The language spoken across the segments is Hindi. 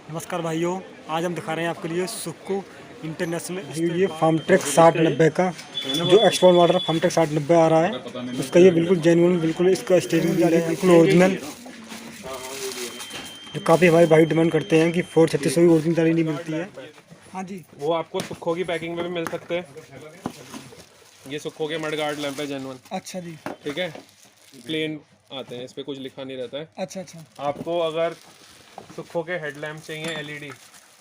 नमस्कार भाइयों, आज हम दिखा रहे हैं आपके लिए सुक्कू इंटरनेशनल। ये फार्म ट्रैक 60-90 का जो एक्सपोर्ट मॉडल फार्म ट्रैक 60-90 आ रहा है, उसका ये बिल्कुल जेन्युइन, बिल्कुल इसका स्टीयरिंग भी बिल्कुल ओरिजिनल, जो काफ़ी हमारे भाई डिमांड करते हैं कि 436 भी ओरिजिनल तारी नहीं मिलती है। हाँ जी, वो आपको सुक्खो की पैकिंग में भी मिल सकते हैं। ये सुक्खो के मडगार्ड लैंप है जेन्युइन, अच्छा जी, ठीक है। प्लेन आते हैं, इस पे कुछ लिखा नहीं रहता है। अच्छा अच्छा, आपको अगर सुक्खो के हेडलैम्प चाहिए एलईडी,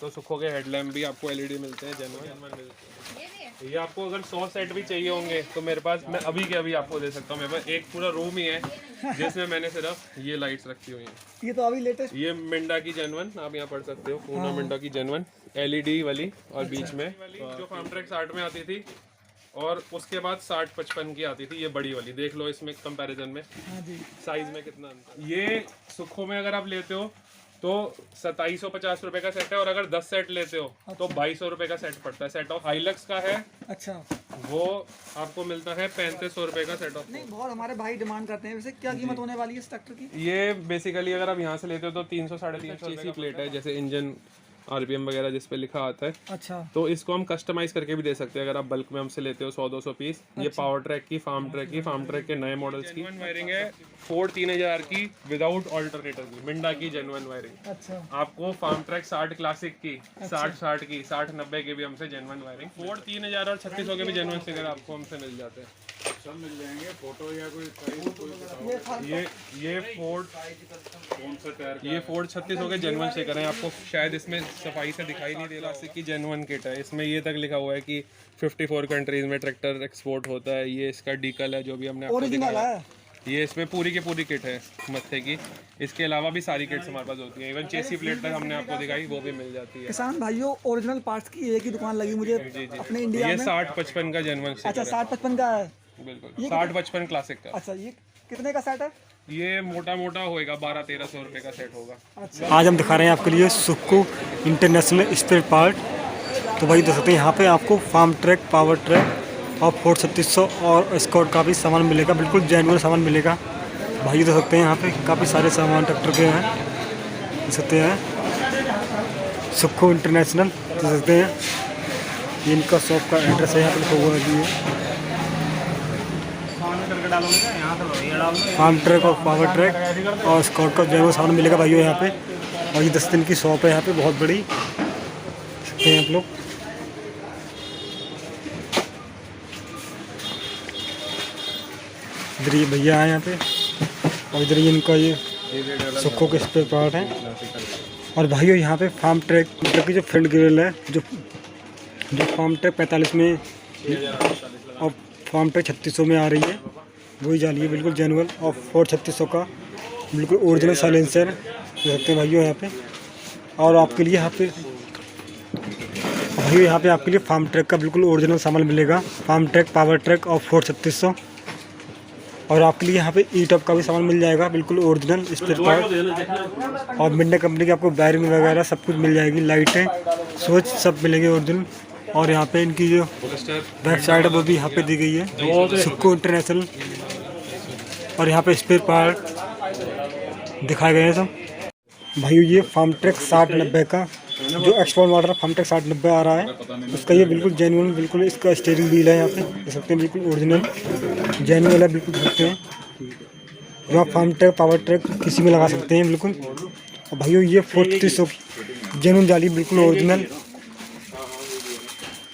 तो सुक्खो के हेडलैम्प भी आपको एलईडी मिलते हैं, जेन्युइन मिलते हैं। ये आपको अगर 100 सेट भी चाहिए होंगे तो मेरे पास, मैं अभी के अभी आपको दे सकता हूँ। मेरे पास एक पूरा रूम ही है जिसमें मैंने सिर्फ ये लाइट्स रखी हुई हैं। ये तो अभी लेटेस्ट। ये मिंडा की जेन्युइन, आप यहाँ पढ़ सकते हो, पूना मिंडा की जेन्युइन एलईडी वाली, और बीच में जो फार्म ट्रैक 60 में आती थी और उसके बाद 60-55 की आती थी, ये बड़ी वाली देख लो इसमें कंपैरिजन में। हाँ जी, साइज में कितना अंतर। ये सुक्खो में अगर आप लेते हो तो 2750 रुपए का सेट है, और अगर 10 सेट लेते हो तो 2200 रुपए का सेट पड़ता है। सेट ऑफ हाइलक्स का है, अच्छा। वो आपको मिलता है 3500 रुपए का सेट ऑफ। नहीं, बहुत हमारे भाई डिमांड करते हैं। वैसे क्या कीमत होने वाली है इस ट्रैक्टर की? ये बेसिकली अगर आप यहाँ से लेते हो तो 300-350 की प्लेट है, जैसे इंजन आरपीएम वगैरह जिस पे लिखा आता है। अच्छा, तो इसको हम कस्टमाइज करके भी दे सकते हैं अगर आप बल्क में हमसे लेते हो 100-200 पीस। ये पावर ट्रैक की, फार्म ट्रैक के नए मॉडल्स की वायरिंग है। फोर्ड 3000 की विदाउट ऑल्टरनेटर की, मिंडा की जेन्युइन वायरिंग। अच्छा, आपको फार्म ट्रैक 60 क्लासिक की, 60 की, 60-90 के भी हमसे जेन्युइन वायरिंग। फोर्ड 3000 और 3600 के भी जेन्युइन स्टिकर आपको हमसे मिल जाते हैं, सब मिल जाएंगे। फोटो या कोई ये फोर्ड 3600 के जेन्युइन स्टिकर हैं। आपको शायद इसमें सफाई से दिखाई नहीं दे रहा, क्लासिक की जेन्युइन किट है। इसमें ये तक लिखा हुआ है कि 54 कंट्रीज में ट्रैक्टर एक्सपोर्ट होता है। ये इसका डीकल है जो भी हमने आपको ओरिजिनल दिखाया। है। ये इसमें पूरी की पूरी किट है मत्थे की। इसके अलावा भी सारी किट्स हमारे पास होती हैं, इवन चेसी प्लेट तक हमने आपको दिखाई, वो भी मिल जाती है। किसान भाइयों, ओरिजिनल पार्ट्स की एक ही दुकान लगी मुझे अपने इंडिया ये में। 60-55 का जेन्युइन अच्छा, स्टिकर है। 60-55 का है। बिल्कुल 60-55 क्लासिक का। अच्छा, ये कितने का सेट है? ये मोटा होएगा 1200-1300 रुपए का सेट होगा। अच्छा, आज हम दिखा रहे हैं आपके लिए सुक्कू इंटरनेशनल स्पेयर पार्ट। तो भाई देख सकते हैं यहाँ पे आपको फार्म ट्रैक, पावर ट्रैक और 43600 और स्कॉट का भी सामान मिलेगा, बिल्कुल जेन्युइन सामान मिलेगा। भाई देख सकते हैं यहाँ पे काफ़ी सारे सामान ट्रैक्टर के हैं, देख सकते हैं सुक्कू इंटरनेशनल, देख सकते हैं। ये इनका शॉप का एड्रेस है, यहाँ पे लिखा हुआ है। फार्म ट्रैक और पावर ट्रैक और स्कॉट का जेन्युइन सामान मिलेगा भाइयों यहाँ पे। और ये 10 दिन की शॉप है यहाँ पे, बहुत बड़ी, सकते हैं आप लोग। इधर ये भैया है यहाँ पे, और इधर ये इनका ये सुक्को के स्पेयर पार्ट है। और भाइयों यहाँ पे फार्म ट्रैक की जो फ्रंट ग्रिल है, जो फार्म ट्रैक 45 में और फार्म ट्रैक 3600 में आ रही है, वही जाली है, बिल्कुल जेन्युइन। और 43600 का बिल्कुल ओरिजिनल साइलेंसर देख सकते हैं भाइयों यहाँ पे। और आपके लिए यहाँ पे भाइयों यहाँ पे आपके लिए फार्म ट्रैक का बिल्कुल ओरिजिनल सामान मिलेगा, फार्म ट्रैक, पावर ट्रैक और 43600। और आपके लिए यहाँ पे ई टॉप का भी सामान मिल जाएगा, बिल्कुल ओरिजिनल स्पेयर पार्ट। और मिंडा कंपनी की आपको बैरिंग वगैरह सब कुछ मिल जाएगी, लाइटें, स्विच सब मिलेंगे ओरिजिनल। और यहाँ पे इनकी जो बैक साइड है वो भी यहाँ पे दी गई है, सुक्कू इंटरनेशनल। और यहाँ पे स्पेयर पार्ट दिखाए गए हैं सब। भाइयों ये फार्म ट्रैक 60-90 का जो एक्सपोर्ट मॉडल फार्म ट्रैक 60-90 आ रहा है, उसका ये बिल्कुल जेन्युइन, बिल्कुल इसका स्टीयरिंग व्हील है यहाँ पे, देख सकते हैं, बिल्कुल ओरिजिनल जेन्युइन है, बिल्कुल देख सकते हैं। जो आप फार्म ट्रैक, पावर ट्रैक किसी में लगा सकते हैं बिल्कुल। और भाइयों ये 43600 जेन्युइन जाली, बिल्कुल ओरिजिनल,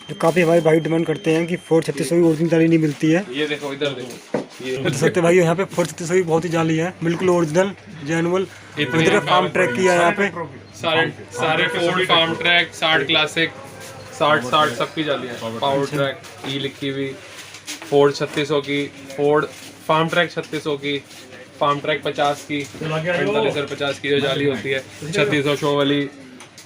जो काफ़ी हमारे भाई डिमांड करते हैं कि 43600 भी ओरिजिनल जाली नहीं मिलती है। ये देखो, इधर देखो, ये देख सकते हैं भाई यहाँ पे 43600 भी बहुत ही जाली है, बिल्कुल ओरिजिनल जेन्युइन। इधर फार्म ट्रैक की है यहाँ पे, सारे फोर्ड फार्म ट्रैक 60 क्लासिक 60 सबकी जाली है। पावर ट्रैक ई लिखी हुई, फोर्ड 3600 की, फोर्ड फार्म ट्रैक 3600 की, फार्म ट्रैक 50 की, 4550 की जो जाली होती है, 3600 शो वाली,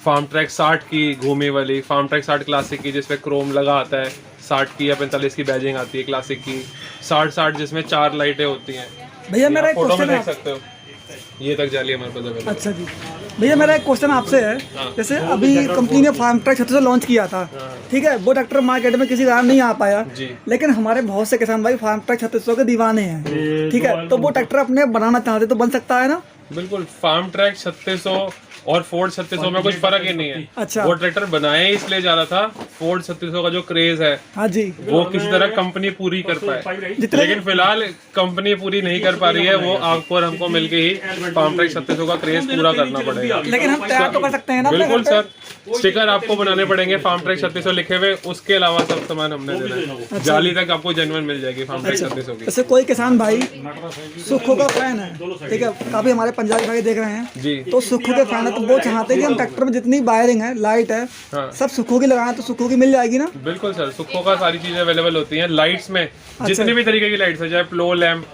फार्म ट्रैक 60 की घूमी वाली, फार्म ट्रैक 60 क्लासिक की जिसपे क्रोम लगा आता है, 60 की या 45 की बैजिंग आती है क्लासिक की, 60 जिसमें 4 लाइटें होती हैं। भैया मेरा एक फोटो में क्वेश्चन देख सकते हो, ये तक जाली हमारे पास अवेलेबल। अच्छा जी, भैया मेरा एक क्वेश्चन आपसे है। जैसे अभी कंपनी ने फार्म ट्रैक 3600 लॉन्च किया था, ठीक है, वो ट्रैक्टर मार्केट में किसी कारण नहीं आ पाया, लेकिन हमारे बहुत से किसान भाई फार्म ट्रैक 3600 के दीवाने हैं, ठीक है, तो वो ट्रैक्टर अपने बनाना चाहते तो बन सकता है ना? बिल्कुल, फार्म ट्रैक 3600 और फोर्ड 3600 में कुछ फर्क ही नहीं है। अच्छा। वो ट्रैक्टर बनाया ही इसलिए जा रहा था, फोर्ड 3600 का जो क्रेज है हाँ जी, वो किसी तरह कंपनी पूरी कर पाए, लेकिन फिलहाल कंपनी पूरी नहीं कर पा रही है। वो आपको और हमको मिलके ही फार्म ट्रैक 3600 का क्रेज पूरा करना पड़ेगा। लेकिन हम तैयार तो कर सकते हैं ना अपने बिल्कुल घर पे? सर, स्टिकर आपको बनाने पड़ेंगे फार्म ट्रैक 3600 लिखे हुए, उसके अलावा सब सामान हमने देना है। जाली तक आपको जेन्युइन मिल जाएगी फार्म ट्रैक 3600 की। जैसे कोई किसान भाई सुखो का फैन है, ठीक है, काफी हमारे पंजाबी भाई देख रहे हैं जी तो सुखो के फैन है, तो वो चाहते हैं कि हम ट्रैक्टर में जितनी वायरिंग है, लाइट है, हाँ। सब सुखो की लगाएं, तो सुखो की मिल जाएगी ना? बिल्कुल सर, सुखो का सारी चीजें अवेलेबल होती हैं। लाइट्स में जितनी भी तरीके की लाइट्स है, चाहे प्लो lamp,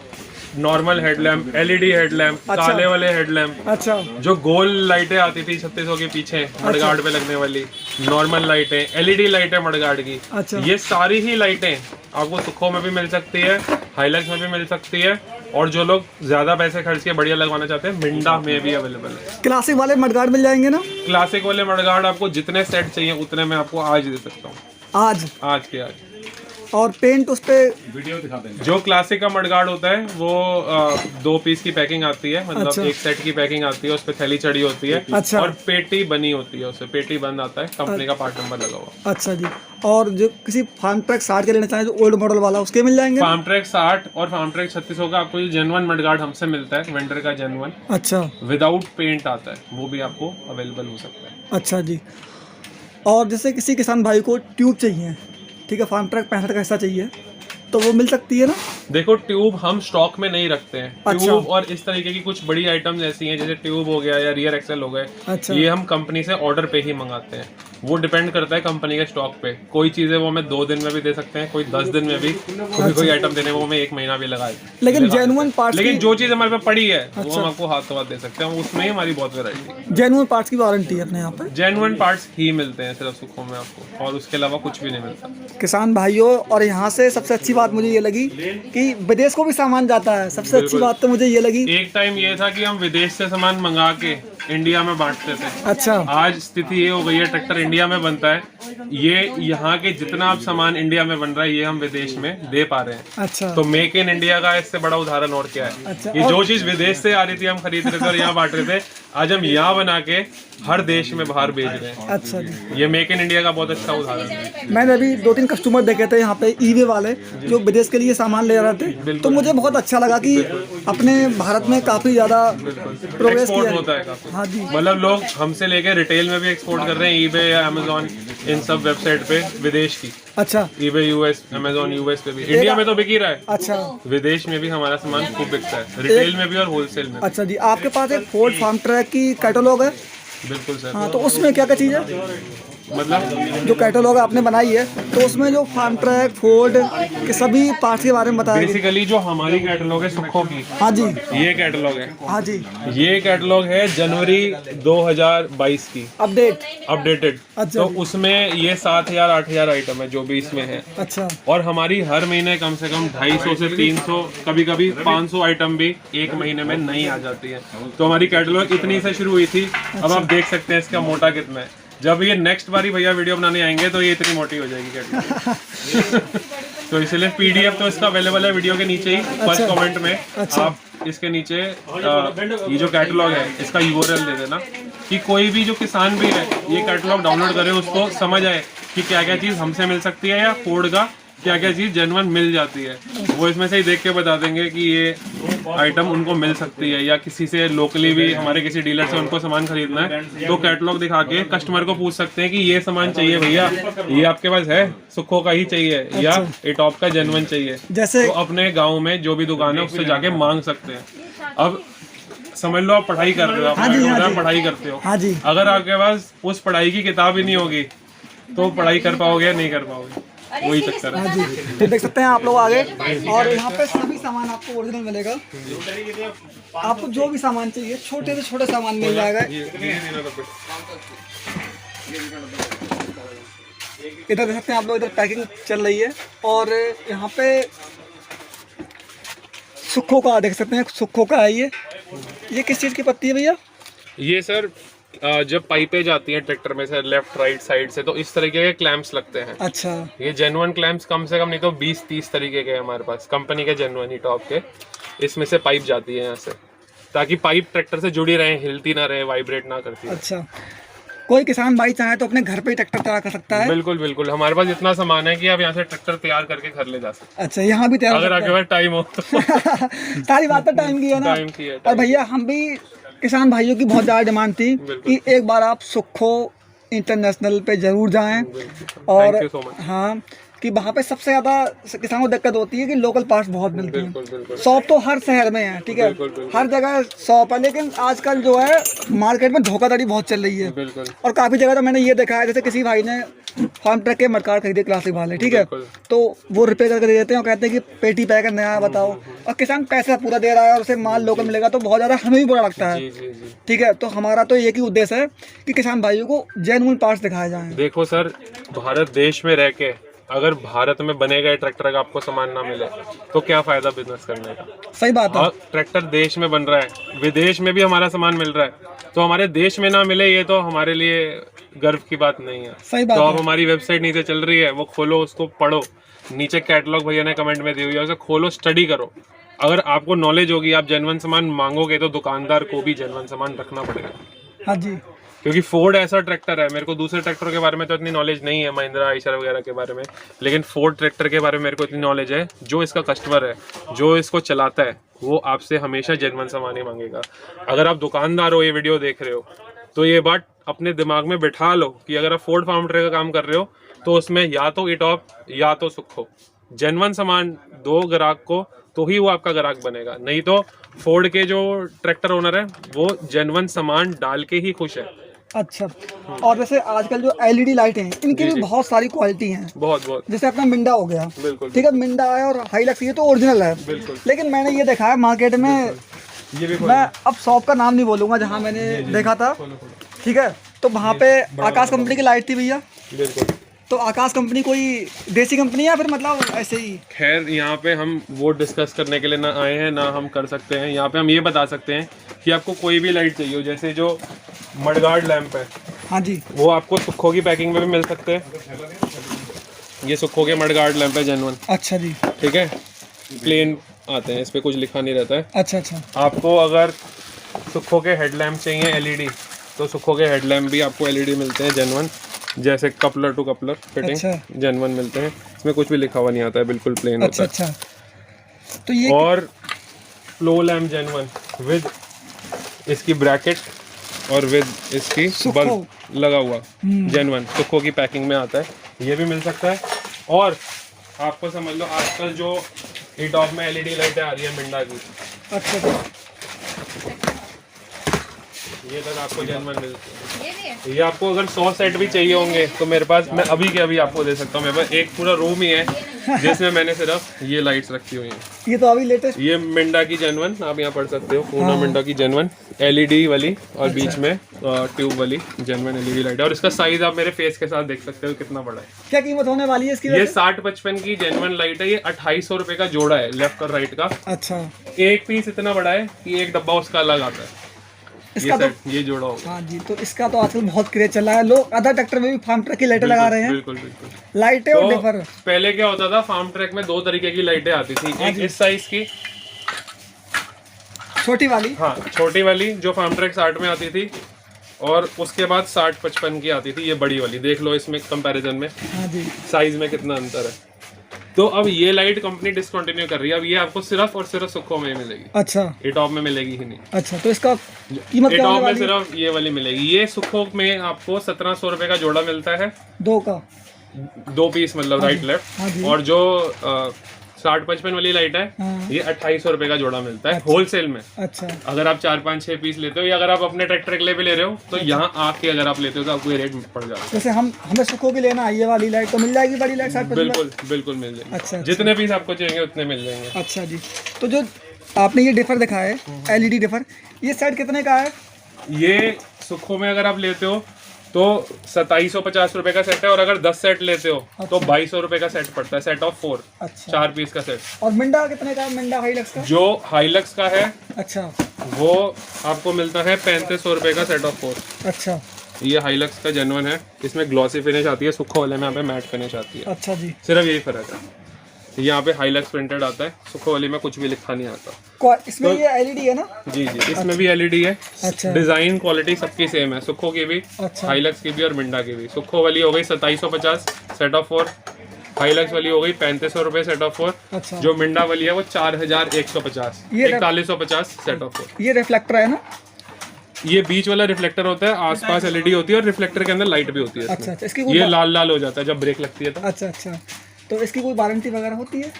normal headlamp, LED headlamp, काले वाले हेडलैम्प, अच्छा, जो गोल लाइटें आती थी 3600 के पीछे मडगार्ड पे लगने वाली, नॉर्मल लाइटें, एलईडी लाइटें मडगार्ड की, अच्छा। ये सारी ही लाइटें आपको सुखो में भी मिल सकती है, हाइलक्स में भी मिल सकती है, और जो लोग ज्यादा पैसे खर्च के बढ़िया लगवाना चाहते हैं मिंडा में भी अवेलेबल है। क्लासिक वाले मडगार्ड मिल जाएंगे ना? क्लासिक वाले मडगार्ड आपको जितने सेट चाहिए उतने मैं आपको आज दे सकता हूँ, आज के आज। और पेंट उस पे जो क्लासिक का मडगार्ड होता है वो 2 पीस की पैकिंग आती है, मतलब अच्छा। एक सेट की पैकिंग आती है, उस पे थैली चढ़ी होती है, अच्छा। और पेटी बनी होती है, उससे पेटी बंद आता है, कंपनी का पार्ट नंबर लगा हुआ। अच्छा जी। और जो किसी फार्म ट्रैक 60 के लेना चाहे, जो ओल्ड मॉडल वाला, उसके मिल जाएंगे? फार्म ट्रैक 60 और फार्म ट्रैक 3600 का आपको जेन्युइन मडगार्ड हमसे मिलता है, वेंडर का जेन्युइन, अच्छा विदाउट पेंट आता है, वो भी आपको अवेलेबल हो सकता है। अच्छा जी। और जैसे किसी किसान भाई को ट्यूब चाहिए, ठीक है, फार्म ट्रैक 65 का हिस्सा चाहिए, तो वो मिल सकती है ना? देखो, ट्यूब हम स्टॉक में नहीं रखते हैं। अच्छा। ट्यूब और इस तरीके की कुछ बड़ी आइटम्स ऐसी हैं, जैसे ट्यूब हो गया या रियर एक्सेल हो गए, अच्छा। ये हम कंपनी से ऑर्डर पे ही मंगाते हैं। वो डिपेंड करता है कंपनी के स्टॉक पे। कोई चीजें वो हमें 2 दिन में भी दे सकते हैं, कोई 10 दिन में भी, कोई आइटम देने वो हमें 1 महीना भी लगाए। लेकिन जेन्युइन पार्ट्स लेकिन की, जो चीज हमारे पे पड़ी है वो हम आपको हाथ तो हाथ दे सकते हैं, उसमें ही हमारी बहुत वैरायटी है। जेन्युइन पार्ट्स की वारंटी है अपने यहाँ पे? जेन्युइन पार्ट्स ही मिलते हैं सिर्फ सुखों में आपको, और उसके अलावा कुछ भी नहीं मिलता। किसान भाइयों, और यहाँ से सबसे अच्छी बात मुझे ये लगी कि विदेश को भी सामान जाता है। सबसे अच्छी बात तो मुझे ये लगी, एक टाइम ये था कि हम विदेश से सामान मंगा के इंडिया में बांटते थे। अच्छा, आज स्थिति ये हो गई है, ट्रैक्टर इंडिया में बनता है, ये यहाँ के जितना आप सामान इंडिया में बन रहा है ये हम विदेश में दे पा रहे हैं। अच्छा, तो मेक इन इंडिया का इससे बड़ा उदाहरण और क्या है। अच्छा, ये जो चीज विदेश से आ रही थी हम खरीद रहे थे और यहाँ बांट रहे थे, आज हम यहाँ बना के हर देश में बाहर भेज रहे हैं। अच्छा जी। ये मेक इन इंडिया का बहुत अच्छा उदाहरण है। मैंने अभी 2-3 कस्टमर देखे थे यहाँ पे ईवे वाले, जो विदेश के लिए सामान ले रहे थे, तो मुझे बहुत अच्छा लगा कि अपने भारत में काफी ज्यादा प्रोग्रेस एक्सपोर्ट किया होता है। है काफी। हाँ जी। मतलब लोग हमसे लेके रिटेल में भी एक्सपोर्ट कर रहे हैं, ईबे या अमेजोन, इन सब वेबसाइट पे विदेश की। अच्छा, ईबे यूएस, अमेजोन यूएस पे भी, इंडिया में तो बिक ही रहा है, अच्छा, विदेश में भी हमारा सामान खूब बिकता है, रिटेल में भी और होलसेल में भी। अच्छा जी। आपके पास एक फोर्ड फार्म ट्रैक की कैटलॉग है? बिल्कुल सर। हाँ, तो उसमें क्या क्या चीज़ है? मतलब जो कैटलॉग आपने बनाई है, तो उसमें जो फार्म ट्रैक, फोर्ड के सभी पार्ट्स के बारे में बताया गया। बेसिकली जो हमारी कैटलॉग है सुखों की, हाँ जी, ये कैटलॉग है। हाँ जी। ये कैटलॉग है जनवरी 2022 की, अपडेटेड। अच्छा। तो उसमें ये 7,000-8,000 आइटम है जो भी इसमें है। अच्छा, और हमारी हर महीने कम से कम 250 से 300, कभी कभी 500 आइटम भी एक महीने में नई आ जाती है। तो हमारी कैटलॉग इतनी से शुरू हुई थी, अब आप देख सकते हैं इसका मोटा कितना है। जब ये नेक्स्ट बारी भैया वीडियो बनाने आएंगे तो ये इतनी मोटी हो जाएगी कैटलॉग। तो इसलिए पीडीएफ तो इसका अवेलेबल है वीडियो के नीचे ही, फर्स्ट कमेंट में। अच्छा। आप इसके नीचे ये जो कैटलॉग है इसका यूआरएल दे देना, कि कोई भी जो किसान भी है ये कैटलॉग डाउनलोड करे, उसको समझ आए कि क्या क्या चीज़ हमसे मिल सकती है या फोर्ड का क्या क्या चीज़ जेन्युइन मिल जाती है। वो इसमें से ही देख के बता देंगे कि ये आइटम उनको मिल सकती है, या किसी से लोकली भी हमारे किसी डीलर से उनको सामान खरीदना है तो कैटलॉग दिखा के कस्टमर को पूछ सकते हैं कि ये सामान चाहिए भैया, ये आपके पास है, सुखो का ही चाहिए या एटॉप का जेन्युइन चाहिए। जैसे तो अपने गाँव में जो भी दुकान है उससे जाके मांग सकते हैं। अब समझ लो आप पढ़ाई कर रहे हो, आप पढ़ाई करते हो, हाँ जी, अगर आपके पास उस पढ़ाई की किताब ही नहीं होगी तो पढ़ाई कर पाओगे या नहीं कर पाओगे, वही चक्कर है। हाँ जी। तो देख सकते हैं आप लोग आगे, और यहाँ पे सभी सामान आपको ओरिजिनल मिलेगा। आपको जो भी सामान चाहिए, छोटे से छोटे सामान मिल जाएगा। इधर देख सकते हैं आप लोग, इधर पैकिंग चल रही है, और यहाँ पे सुखो का देख सकते हैं, सुखो का है ये किस चीज़ की पत्ती है भैया? ये सर जब पाइपें जाती हैं ट्रैक्टर में से लेफ्ट राइट साइड से, तो इस तरीके के क्लैंप्स लगते हैं। अच्छा, ये जेन्युइन क्लैंप्स कम से कम नहीं तो 20-30 तरीके के हमारे पास, कंपनी के जेन्युइन ही टॉप के। इसमें से पाइप जाती है यहाँ से, ताकि पाइप ट्रैक्टर से जुड़ी रहे, हिलती ना रहे, वाइब्रेट ना करती रहे। अच्छा, कोई किसान भाई चाहे तो अपने घर पे ही ट्रैक्टर तैयार कर सकता है? बिल्कुल बिल्कुल, हमारे पास इतना सामान है कि आप यहाँ से ट्रैक्टर तैयार करके घर ले जा सकते अच्छा, यहाँ भी तैयार हैं, अगर आपके पास टाइम हो तो। सारी बात तो टाइम की है ना। टाइम की है, और भैया हम भी किसान भाइयों की बहुत ज़्यादा डिमांड थी कि एक बार आप सुक्खो इंटरनेशनल पे जरूर जाएं। और Thank you so much। हाँ, कि वहाँ पे सबसे ज़्यादा किसानों को दिक्कत होती है कि लोकल पार्ट्स बहुत मिलते हैं। बिल्कुल बिल्कुल शॉप तो हर शहर में है, ठीक है, बिल्कुल, बिल्कुल। हर जगह शॉप है, लेकिन आजकल जो है मार्केट में धोखाधड़ी बहुत चल रही है। बिल्कुल और काफ़ी जगह तो मैंने ये देखा है, जैसे किसी भाई ने फार्म ट्रक के मडकार खरीदे क्लासिक वाले, ठीक है, बिल्कुल। तो वो रिपेयर करके दे देते हैं और कहते हैं कि पेटी पैक नया बताओ, और किसान पैसा पूरा दे रहा है और उसे माल लोकल मिलेगा तो बहुत ज़्यादा हमें भी बुरा लगता है। जी जी जी। ठीक है, तो हमारा तो एक ही उद्देश्य है कि किसान भाइयों को जेन्युइन पार्ट्स दिखाए जाएं। देखो सर, भारत देश में रह के अगर भारत में बने गए ट्रैक्टर का आपको सामान ना मिले तो क्या फायदा बिजनेस करने का। सही बात है। और ट्रैक्टर देश में बन रहा है, विदेश में भी हमारा सामान मिल रहा है, तो हमारे देश में ना मिले ये तो हमारे लिए गर्व की बात नहीं है। सही बात तो है। अब हमारी वेबसाइट नीचे चल रही है, वो खोलो, उसको पढ़ो, नीचे कैटलॉग भैया ने कमेंट में दी हुई है, उसे खोलो, स्टडी करो। अगर आपको नॉलेज होगी, आप जेन्युइन सामान मांगोगे तो दुकानदार को भी जेन्युइन सामान रखना पड़ेगा। हाँ जी, क्योंकि फोर्ड ऐसा ट्रैक्टर है, मेरे को दूसरे ट्रैक्टर के बारे में तो इतनी नॉलेज नहीं है, महिंद्रा आइशर वगैरह के बारे में, लेकिन फोर्ड ट्रैक्टर के बारे में मेरे को इतनी नॉलेज है, जो इसका कस्टमर है, जो इसको चलाता है, वो आपसे हमेशा जेन्युइन सामान ही मांगेगा। अगर आप दुकानदार हो, ये वीडियो देख रहे हो, तो ये बात अपने दिमाग में बिठा लो कि अगर आप फोर्ड फार्म ट्रक का काम कर रहे हो तो उसमें या तो इटॉप या तो सुक्खो जेन्युइन सामान दो ग्राहक को, तो ही वो आपका ग्राहक बनेगा। नहीं तो फोर्ड के जो ट्रैक्टर ओनर है वो जेन्युइन सामान डाल के ही खुश है। अच्छा। और जैसे आजकल जो एलईडी लाइट हैं, इनकी भी बहुत सारी क्वालिटी हैं। बहुत बहुत जैसे अपना मिंडा हो गया, बिल्कुल ठीक है, मिंडा है और हाइलक्स, ये तो ओरिजिनल है, बिल्कुल। लेकिन मैंने ये देखा है मार्केट में, ये भी मैं अब शॉप का नाम नहीं बोलूंगा जहाँ मैंने देखा था, ठीक है, तो वहाँ पे आकाश कंपनी की लाइट थी भैया। बिल्कुल। तो आकाश कंपनी कोई देसी कंपनी है या फिर मतलब ऐसे ही? खैर यहाँ पे हम वो डिस्कस करने के लिए ना आए हैं, ना हम कर सकते हैं। यहाँ पे हम ये बता सकते हैं कि आपको कोई भी लाइट चाहिए हो, जैसे जो मडगार्ड लैंप है, हाँ जी, वो आपको सुक्खो की पैकिंग में भी मिल सकते हैं। ये सुक्खो के मडगार्ड लैंप है जेन्युइन, अच्छा जी, ठीक है, प्लेन आते हैं, इस पे कुछ लिखा नहीं रहता है। अच्छा अच्छा, आपको अगर सुक्खो के हेडलैम्प चाहिए एलईडी, तो सुक्खो के हेडलैम्प भी आपको एलईडी मिलते हैं जेन्युइन, जैसे कपलर टू कपलर फिटिंग अच्छा। जेन्युइन मिलते हैं। इसमें कुछ भी लिखा हुआ नहीं आता है, बिल्कुल प्लेन अच्छा होता है। अच्छा, तो ये और फ्लो लैम्प जेन्युइन विद इसकी ब्रैकेट और विद इसकी सुक्खो। बल्ब लगा हुआ जेन्युइन सुक्खो की पैकिंग में आता है, ये भी मिल सकता है। और आपको समझ लो आजकल जो टॉप में एलईडी लाइटें आ रही है मिंडा की, अच्छा अच्छा, ये तक आपको जेन्युइन मिलती है। ये आपको अगर 100 सेट भी चाहिए होंगे तो मेरे पास, मैं अभी के अभी आपको दे सकता हूँ। मेरे पास एक पूरा रूम ही है जिसमें मैंने सिर्फ ये लाइट्स रखी हुई हैं। ये तो अभी लेटेस्ट, ये मिंडा की जेन्युइन, आप यहाँ पढ़ सकते हो, पूना मिंडा की जेन्युइन एलईडी वाली, और बीच में ट्यूब वाली जेन्युइन एलईडी लाइट है। और इसका साइज आप मेरे फेस के साथ देख सकते हो कितना बड़ा है। क्या कीमत होने वाली है इसकी? ये 60-55 की जेन्युइन लाइट है। ये 2800 रुपए का जोड़ा है, लेफ्ट और राइट का। अच्छा, एक पीस इतना बड़ा है कि एक डब्बा उसका अलग आता है। इसका तो, ये जोड़ा होगा। हाँ जी, तो इसका तो आजकल बहुत क्रेज चल रहा है, लोग अदर ट्रैक्टर में भी फार्म ट्रक की लाइटें लगा रहे हैं। बिल्कुल बिल्कुल। लाइटें और तो डिफर, पहले क्या होता था, फार्म ट्रैक में 2 तरीके की लाइटें आती थी, एक इस साइज की, छोटी वाली, हाँ छोटी वाली जो फार्म ट्रैक 60 में आती थी, और उसके बाद 60-55 की आती थी, ये बड़ी वाली। देख लो इसमें कंपैरिजन में हाँ जी, साइज में कितना अंतर है। तो अब ये लाइट कंपनी डिसकंटिन्यू कर रही है। अब ये आपको सिर्फ और सिर्फ सुक्खो में मिलेगी, अच्छा एटॉप में मिलेगी ही नहीं। अच्छा, तो इसका कीमत क्या होने एटॉप में वाली है? सिर्फ ये वाली मिलेगी। ये सुक्खो में आपको 1700 रुपए का जोड़ा मिलता है, दो का, 2 पीस मतलब राइट हाँ लेफ्ट। जी। और जो 60-55 वाली लाइट है, हाँ। ये 2800 रुपए का जोड़ा मिलता है होलसेल में। अच्छा अगर आप 4-5-6 पीस लेते हो, या अगर आप अपने ट्रैक्टर के लिए भी ले रहे हो, तो यहाँ आके अगर आप लेते हो तो आपको ये रेट पड़ जाएगा। जैसे हमें सुक्खो की लेना है, ये वाली लाइट तो मिल जाएगी, बड़ी लाइट 60-55? बिल्कुल बिल्कुल मिल जाएगी। अच्छा, अच्छा। जितने पीस आपको चाहिए उतने मिल जाएंगे। अच्छा जी, तो जो आपने ये डिफर दिखाया है, एलईडी डिफर, ये सेट कितने का है? ये सुक्खो में अगर आप लेते हो तो 2750 रुपए का सेट है, और अगर 10 सेट लेते हो तो 2200 रुपए का सेट पड़ता है, सेट ऑफ 4, अच्छा, 4 पीस का सेट। और मिंडा कितने का है, मिंडा हाइलक्स का? जो हाइलक्स का है अच्छा वो आपको मिलता है 3500 रुपए का सेट ऑफ 4। अच्छा ये हाइलक्स का जेन्युइन है, इसमें ग्लॉसी फिनिश आती है, सुक्खो वाले में यहाँ पे मैट फिनिश आती है। अच्छा जी, सिर्फ यही फर्क है। यहाँ पे हाइलक्स प्रिंटेड आता है। सुखो वाली में कुछ भी लिखा नहीं आता। इसमें ये एलईडी है ना? जी जी, इसमें भी एलईडी है। अच्छा। डिजाइन क्वालिटी सबकी सेम है, सुखो की भी, अच्छा। हाइलक्स की भी और मिंडा की भी। सुखो वाली हो गई 2750 सेट ऑफ 4, हाइलक्स वाली हो गई 3500 रुपए सेट ऑफ 4। अच्छा। जो मिंडा वाली है वो 4150, ये 4150 सेट ऑफ 4। ये रिफ्लेक्टर है ना? ये बीच वाला रिफ्लेक्टर होता है, आसपास एलईडी होती है और रिफ्लेक्टर के अंदर लाइट भी होती है इसमें। अच्छा अच्छा, इसकी ये लाल लाल हो जाता है जब ब्रेक लगती है तो। अच्छा अच्छा, तो इसकी कोई वारंटी वगैरह होती है?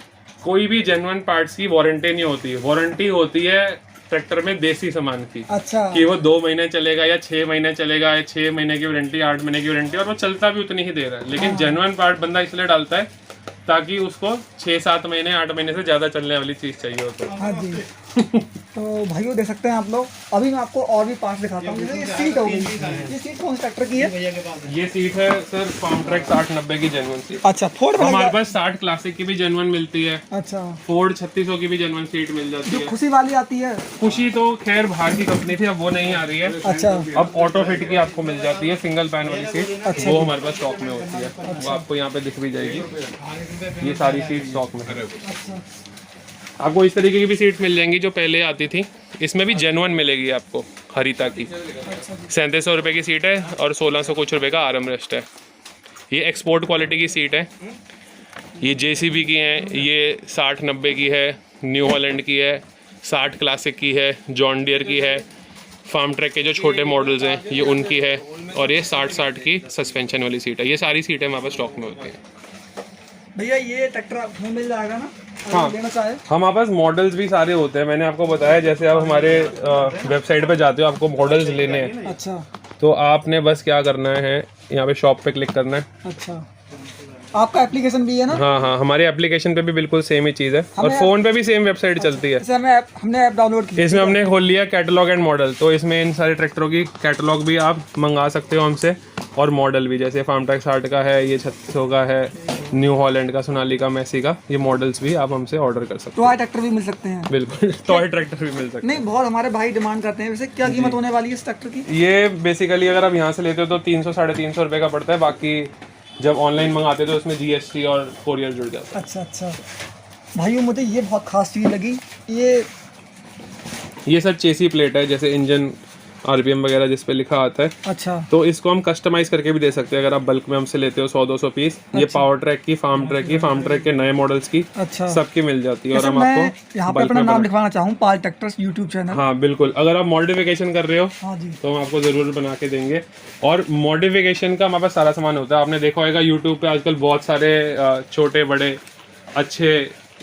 कोई भी जेन्युइन पार्ट्स की वारंटी नहीं होती है। वारंटी होती है ट्रैक्टर में देसी सामान की, अच्छा। कि वो 2 महीने चलेगा या 6 महीने चलेगा, या 6 महीने की वारंटी, 8 महीने की वारंटी, और वो चलता भी उतनी ही देर है। लेकिन जेन्युइन पार्ट बंदा इसलिए डालता है ताकि उसको 6-7 महीने 8 महीने से ज्यादा चलने वाली चीज चाहिए होती है। हाँ जी। तो भाइयों देख सकते हैं आप लोग, अभी मैं आपको और भी पार्ट्स दिखाता हूँ। जैसे ये सीट होगी, ये सीट कौन से ट्रैक्टर की है? ये सीट है सर फार्म ट्रैक 60-90 की जेन्युइन सीट। अच्छा, फोर्ड हमारे पास 60 क्लासिक की भी जेन्युइन मिलती है। अच्छा। फोर्ड 3600 की भी जेन्युइन सीट मिल जाती जो है। खुशी वाली आती है, खुशी तो खैर बाहर की कंपनी थी, अब वो नहीं आ रही है। अच्छा। अब ऑटो फिट की आपको मिल जाती है सिंगल पैन वाली सीट। अच्छा। वो हमारे पास स्टॉक में होती है। वो आपको यहाँ पे दिख भी जाएगी। ये सारी सीट स्टॉक में है। आपको इस तरीके की भी सीट मिल जाएंगी जो पहले आती थी। इसमें भी जेन्युइन मिलेगी आपको, हरिता की। 3700 रुपये की सीट है और 1600 कुछ रुपये का आर्म रेस्ट है। ये एक्सपोर्ट क्वालिटी की सीट है। ये JCB की है, ये 60-90 की है, न्यू हॉलैंड की है, 60 क्लासिक की है, जॉन डियर की है, फार्म ट्रैक के जो छोटे मॉडल्स हैं ये उनकी है, और ये 60-60 की सस्पेंशन वाली सीट है। ये सारी सीटें हमारे पास स्टॉक में होती हैं। भैया ये ट्रैक्टर आपको मिल जाएगा ना? हाँ, लेना चाहे हमारे पास मॉडल्स भी सारे होते हैं। मैंने आपको बताया जैसे आप हमारे वेबसाइट पे जाते हो, आपको मॉडल्स लेने हैं। अच्छा। तो आपने बस क्या करना है, यहाँ पे शॉप पे क्लिक करना है। अच्छा, आपका एप्लीकेशन भी है ना? हाँ हाँ, हमारे एप्लीकेशन पे भी बिल्कुल सेम ही चीज़ है, और फ़ोन पे भी सेम वेबसाइट चलती है। जैसे हमने ऐप डाउनलोड की, इसमें हमने खोल लिया कैटलॉग एंड मॉडल, तो इसमें इन सारे ट्रैक्टरों की कैटलॉग भी आप मंगा सकते हो हमसे, और मॉडल भी। जैसे फार्म ट्रैक 60 का है, ये 3600 का है, न्यू हॉलैंड का, सोनालिका, मैसी का, ये मॉडल्स भी आप हमसे ऑर्डर कर सकते हो। टॉय ट्रैक्टर भी मिल सकते हैं? बिल्कुल, टॉय ट्रैक्टर भी मिल सकते हैं। नहीं, बहुत हमारे भाई डिमांड करते हैं। वैसे क्या कीमत होने वाली है इस ट्रैक्टर की? ये बेसिकली अगर आप यहाँ से लेते हो तो 300-350 रुपये का पड़ता है। बाकी जब ऑनलाइन मंगाते तो उसमें GST और कोरियर जुड़ जाता है। अच्छा अच्छा भाइयों, मुझे ये बहुत खास चीज़ लगी। ये सर चेसी प्लेट है, जैसे इंजन RPM वगैरह जिस पे लिखा आता है। अच्छा। तो इसको हम कस्टमाइज करके भी दे सकते हैं अगर आप बल्क में हमसे लेते हो 100-200 पीस। ये पावर ट्रैक की, फार्म ट्रैक के नए मॉडल्स की, अच्छा, सबकी मिल जाती है। और हम मैं आपको यहाँ पे अपना नाम लिखवाना चाहूँ, पाल ट्रैक्टर्स यूट्यूब चैनल। हाँ बिल्कुल, अगर आप मॉडिफिकेशन कर रहे हो हाँ जी, तो हम आपको ज़रूर बना के देंगे। और मॉडिफिकेशन का हमारे पास सारा सामान होता है। आपने देखा होगा यूट्यूब पे आजकल बहुत सारे छोटे बड़े अच्छे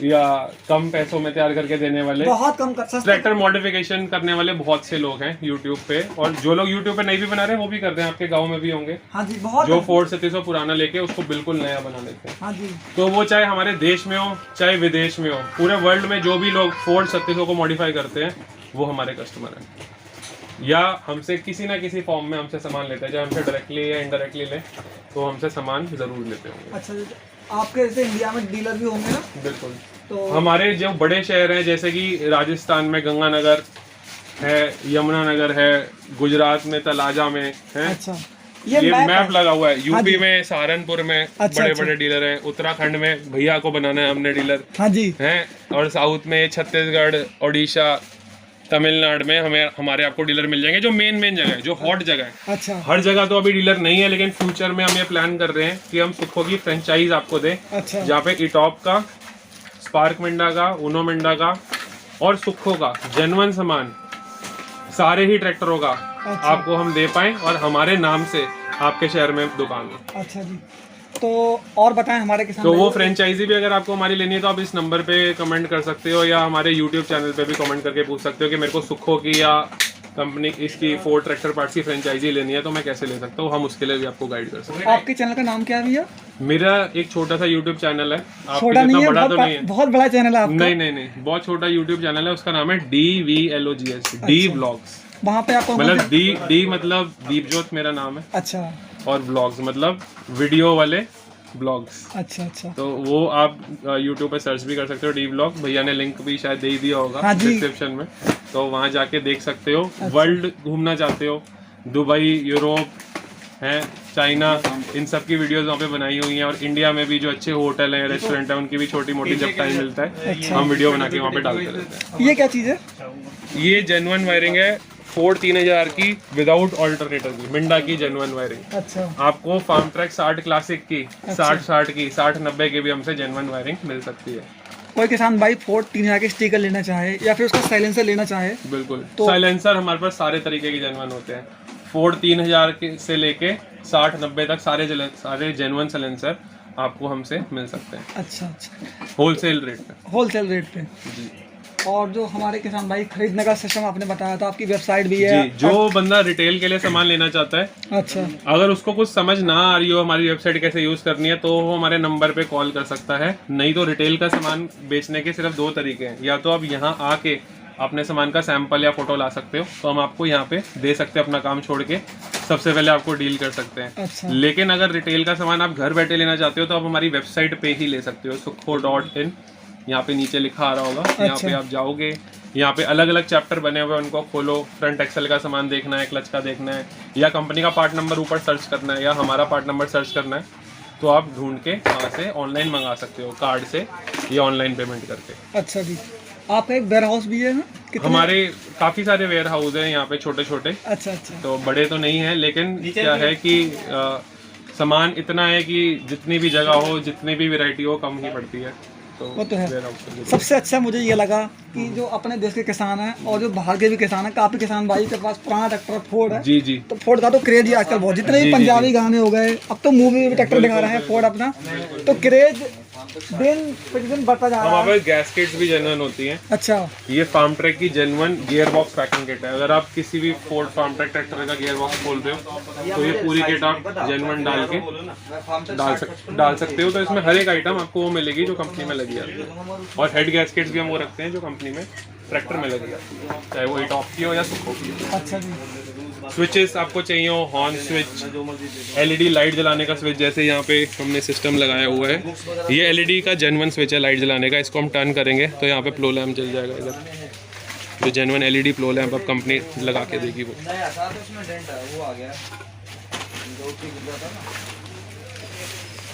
या कम पैसों में तैयार करके देने वाले, बहुत कम कर ट्रैक्टर मॉडिफिकेशन करने वाले बहुत से लोग हैं यूट्यूब पे। और जो लोग यूट्यूब पे नहीं भी बना रहे वो भी कर रहे हैं, आपके गांव में भी होंगे। हाँ जी, बहुत। जो फोर्ड 3600 पुराना लेके उसको बिल्कुल नया बना लेते हैं। हाँ जी। तो वो चाहे हमारे देश में हो चाहे विदेश में हो, पूरे वर्ल्ड में जो भी लोग फोर्ड 3600 को मॉडिफाई करते हैं वो हमारे कस्टमर हैं, या हमसे किसी ना किसी फॉर्म में हमसे सामान लेते हैं, चाहे हमसे डायरेक्टली या इनडायरेक्टली लें, तो हमसे सामान जरूर लेते होंगे। अच्छा, आपके जैसे इंडिया में डीलर भी होंगे ना? बिल्कुल। तो हमारे जो बड़े शहर हैं, जैसे कि राजस्थान में गंगानगर है, यमुनानगर है, गुजरात में तलाजा में है। अच्छा, ये मैप लगा हुआ है। यूपी हाँ में सहारनपुर में अच्छा, बड़े अच्छा। बड़े डीलर हैं। उत्तराखंड में भैया को बनाना है हमने डीलर, हाँ जी, हैं। और साउथ में छत्तीसगढ़, उड़ीसा, तमिलनाडु में हमारे आपको डीलर मिल जाएंगे, जो मेन जगह है, जो हॉट जगह है। अच्छा, हर जगह तो अभी डीलर नहीं है, लेकिन फ्यूचर में हम ये प्लान कर रहे हैं कि हम सुखो की फ्रेंचाइज आपको दें, अच्छा, जहाँ पे इटॉप का, स्पार्क मिंडा का, उनो मिंडा का और सुखो का जेन्युइन सामान सारे ही ट्रैक्टरों का आपको हम दे पाएं, और हमारे नाम से आपके शहर में दुकान हो। अच्छा जी। तो और बताएं हमारे किसान तो वो फ्रेंचाइजी भी अगर आपको हमारी लेनी है तो आप इस नंबर पे कमेंट कर सकते हो, या हमारे यूट्यूब चैनल पे भी कमेंट करके पूछ सकते हो कि मेरे को सुखो की या कंपनी इसकी फोर्ड ट्रैक्टर पार्ट्स की फ्रेंचाइजी लेनी है तो मैं कैसे ले सकता हूँ। हम उसके लिए भी आपको गाइड कर सकते हैं। आपके चैनल का नाम क्या है भैया? मेरा एक छोटा सा यूट्यूब चैनल है, छोटा नहीं है, बड़ा तो नहीं है, बहुत बड़ा चैनल है आपका। नहीं, बहुत छोटा यूट्यूब चैनल है। उसका नाम है DVLOGS, डी व्लॉग्स। वहाँ पे आपको मतलब डी मतलब दीपजोत मेरा नाम है, अच्छा, और व्लॉग्स मतलब वीडियो वाले ब्लॉग्स। अच्छा अच्छा, तो वो आप यूट्यूब पे सर्च भी कर सकते हो, डी व्लॉग। भैया ने लिंक भी शायद दे ही दिया होगा हाँ डिस्क्रिप्शन में, तो वहाँ जाके देख सकते हो। वर्ल्ड घूमना चाहते हो, दुबई, यूरोप है, चाइना, इन सब की वीडियोस वहाँ पे बनाई हुई हैं। और इंडिया में भी जो अच्छे होटल हैं, रेस्टोरेंट हैं, उनकी भी छोटी मोटी जब टाइम मिलता है हम वीडियो बना के वहाँ पे डालते रहते हैं। ये क्या चीज़ है? ये जेन्युइन वायरिंग है, फोर्ड 3000 की विदाउट ऑल्टरनेटर की, मिंडा की जेन्युइन वायरिंग। अच्छा, आपको फार्म ट्रैक 60 क्लासिक की, 60 की, 60-90 की भी हमसे जेन्युइन वायरिंग मिल सकती है। कोई किसान भाई फोर्ड 3000 के स्टिकर लेना चाहे या फिर उसका साइलेंसर लेना चाहे, बिल्कुल साइलेंसर हमारे पास सारे तरीके के जेन्युइन होते हैं। फोर्ड 3000 के से लेके 60-90 तक सारे जेन्युइन साइलेंसर आपको हमसे मिल सकते हैं। अच्छा अच्छा, होलसेल रेट पे। होलसेल रेट पे। जी और जो हमारे किसान भाई खरीदने का सिस्टम आपने बताया था, आपकी वेबसाइट भी है? जी, जो बंदा रिटेल के लिए सामान लेना चाहता है, अच्छा, अगर उसको कुछ समझ ना आ रही हो हमारी वेबसाइट कैसे यूज़ करनी है, तो वो हमारे नंबर पे कॉल कर सकता है। नहीं तो रिटेल का सामान बेचने के सिर्फ 2 तरीके हैं, या तो आप यहाँ आके अपने सामान का सैंपल या फोटो ला सकते हो, तो हम आपको यहाँ पे दे सकते हैं, अपना काम छोड़ के सबसे पहले आपको डील कर सकते हैं। अच्छा, लेकिन अगर रिटेल का सामान आप घर बैठे लेना चाहते हो तो आप हमारी वेबसाइट पे ही ले सकते हो, sukho.in, यहाँ पे नीचे लिखा आ रहा होगा। यहाँ पे आप जाओगे, यहाँ पे अलग अलग चैप्टर बने हुए हैं, उनको खोलो। फ्रंट एक्सेल का सामान देखना है, क्लच का देखना है, या कंपनी का पार्ट नंबर ऊपर सर्च करना है, या हमारा पार्ट नंबर सर्च करना है, तो आप ढूंढ के वहाँ से ऑनलाइन मंगा सकते हो, कार्ड से या ऑनलाइन पेमेंट करके। अच्छा जी, आपका एक वेयर हाउस भी है ना? हमारे काफ़ी सारे वेयर हाउस हैं यहाँ पे, छोटे छोटे, अच्छा अच्छा, तो बड़े तो नहीं है, लेकिन क्या है कि सामान इतना है कि जितनी भी जगह हो, जितनी भी वैरायटी हो, कम ही पड़ती है। वो तो है। सबसे अच्छा मुझे ये लगा कि जो अपने देश के किसान हैं और जो बाहर के भी किसान हैं, काफी किसान भाई के पास पुराना ट्रैक्टर फोर्ड है। जी जी, तो फोर्ड का तो क्रेज ही आजकल बहुत, जितने भी पंजाबी गाने हो गए, अब तो मूवी में भी ट्रैक्टर दिखा रहे हैं फोर्ड अपना, तो क्रेज दिन प्रतिदिन बढ़ता जा रहा है। हमारे पास गैस्केट्स भी जेन्युइन होती हैं। अच्छा, ये फार्म ट्रैक की genuine gear box packing kit है। अगर आप किसी भी फोर्ड फार्म ट्रैक ट्रैक्टर का गियर बॉक्स खोल रहे हो तो ये पूरी किट आप जेन्युइन डाल के डाल सकते हो। तो इसमें हर एक आइटम आपको वो मिलेगी जो कंपनी में लगी आती है। और हेड गैस्केट्स भी हम वो रखते हैं जो कंपनी में ट्रैक्टर में लगी आती है, चाहे वो इटॉप की हो या सुखो की हो। अच्छा जी, स्विचेस आपको चाहिए हो, हॉर्न स्विच, एलईडी लाइट जलाने का स्विच, जैसे यहाँ पे हमने सिस्टम लगाया हुआ है, ये एलईडी का जेन्युइन स्विच है लाइट जलाने का। इसको हम टर्न करेंगे तो यहाँ पे प्लो लैम्प जल जाएगा। इधर जो जेन्युइन एलईडी प्लो लैम्प अब कंपनी लगा के देगी वो।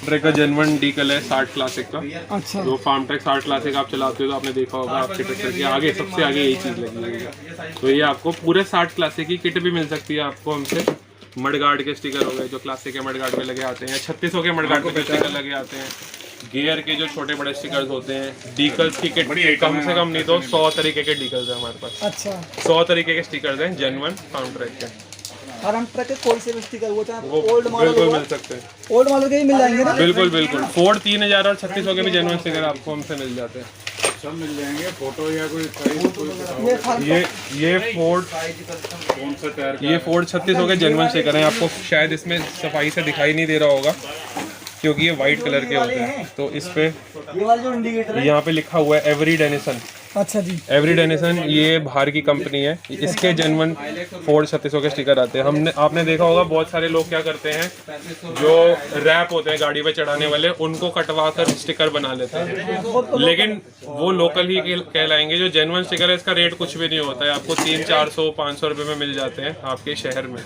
ट्रैक का जेन्युइन डीकल है 60 क्लासिक का। अच्छा, जो फार्म ट्रैक 60 क्लासिक आप चलाते हो तो आपने देखा होगा आपके ट्रैक्टर के आगे सबसे आगे यही चीज़ लगी हुई है। तो ये आपको पूरे 60 क्लासिक की किट भी मिल सकती है आपको हमसे। मडगार्ड के स्टिकर हो गए जो क्लासिक के मडगार्ड पे लगे आते हैं, 3600 के मडगार्ड पे स्टिकर लगे आते हैं, गियर के जो छोटे बड़े स्टिकर्स होते हैं, डीकल्स की किट कम से कम नहीं तो 100 तरीके के डीकल्स हैं हमारे पास। अच्छा, 100 तरीके के स्टिकर्स हैं जेन्युइन फार्म ट्रैक के। फार्म ट्रैक के कोई से भी स्टिकर वो चाहे वो ओल्ड मॉडल बिल्कुल हो, मिल सकते हैं, ओल्ड मॉडल के भी मिल जाएंगे ना? बिल्कुल बिल्कुल। फोर्ड 3000 और 3600 के भी जेन्युइन स्टिकर आपको हमसे मिल जाते हैं, सब मिल जाएंगे। फोटो या कोई ये फार्म ये फोर्ड कौन सा टायर ये फोर्ड 3600 के जेन्युइन स्टिकर हैं। आपको शायद इसमें सफाई से दिखाई नहीं दे रहा होगा क्योंकि ये वाइट कलर के होते हैं। तो इस पे ये वाला जो इंडिकेटर है, यहाँ पे लिखा हुआ है एवरी डेनिसन। अच्छा जी, एवरी डेनिसन ये बाहर की कंपनी है, इसके जेन्युइन फोर्ड 3600 के स्टिकर आते हैं। आपने देखा होगा बहुत सारे लोग क्या करते हैं, जो रैप होते हैं गाड़ी पे चढ़ाने वाले, उनको कटवा कर स्टिकर बना लेते हैं, लेकिन वो लोकल ही कहलाएंगे। जो जेन्युइन स्टिकर है इसका रेट कुछ भी नहीं होता है, आपको 300-400-500 रुपये में मिल जाते हैं आपके शहर में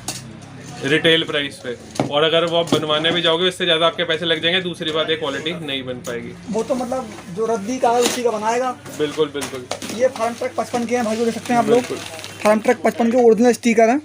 रिटेल प्राइस पे। और अगर वो आप बनवाने भी जाओगे इससे ज़्यादा आपके पैसे लग जाएंगे। दूसरी बात, ये क्वालिटी नहीं बन पाएगी। वो तो मतलब जो रद्दी का है उसी का बनाएगा। बिल्कुल बिल्कुल। ये फार्म ट्रैक 55 के हैं भाई, देख सकते हैं आप लोग, फार्म ट्रैक 55 के ओरिजिनल स्टिकर हैं।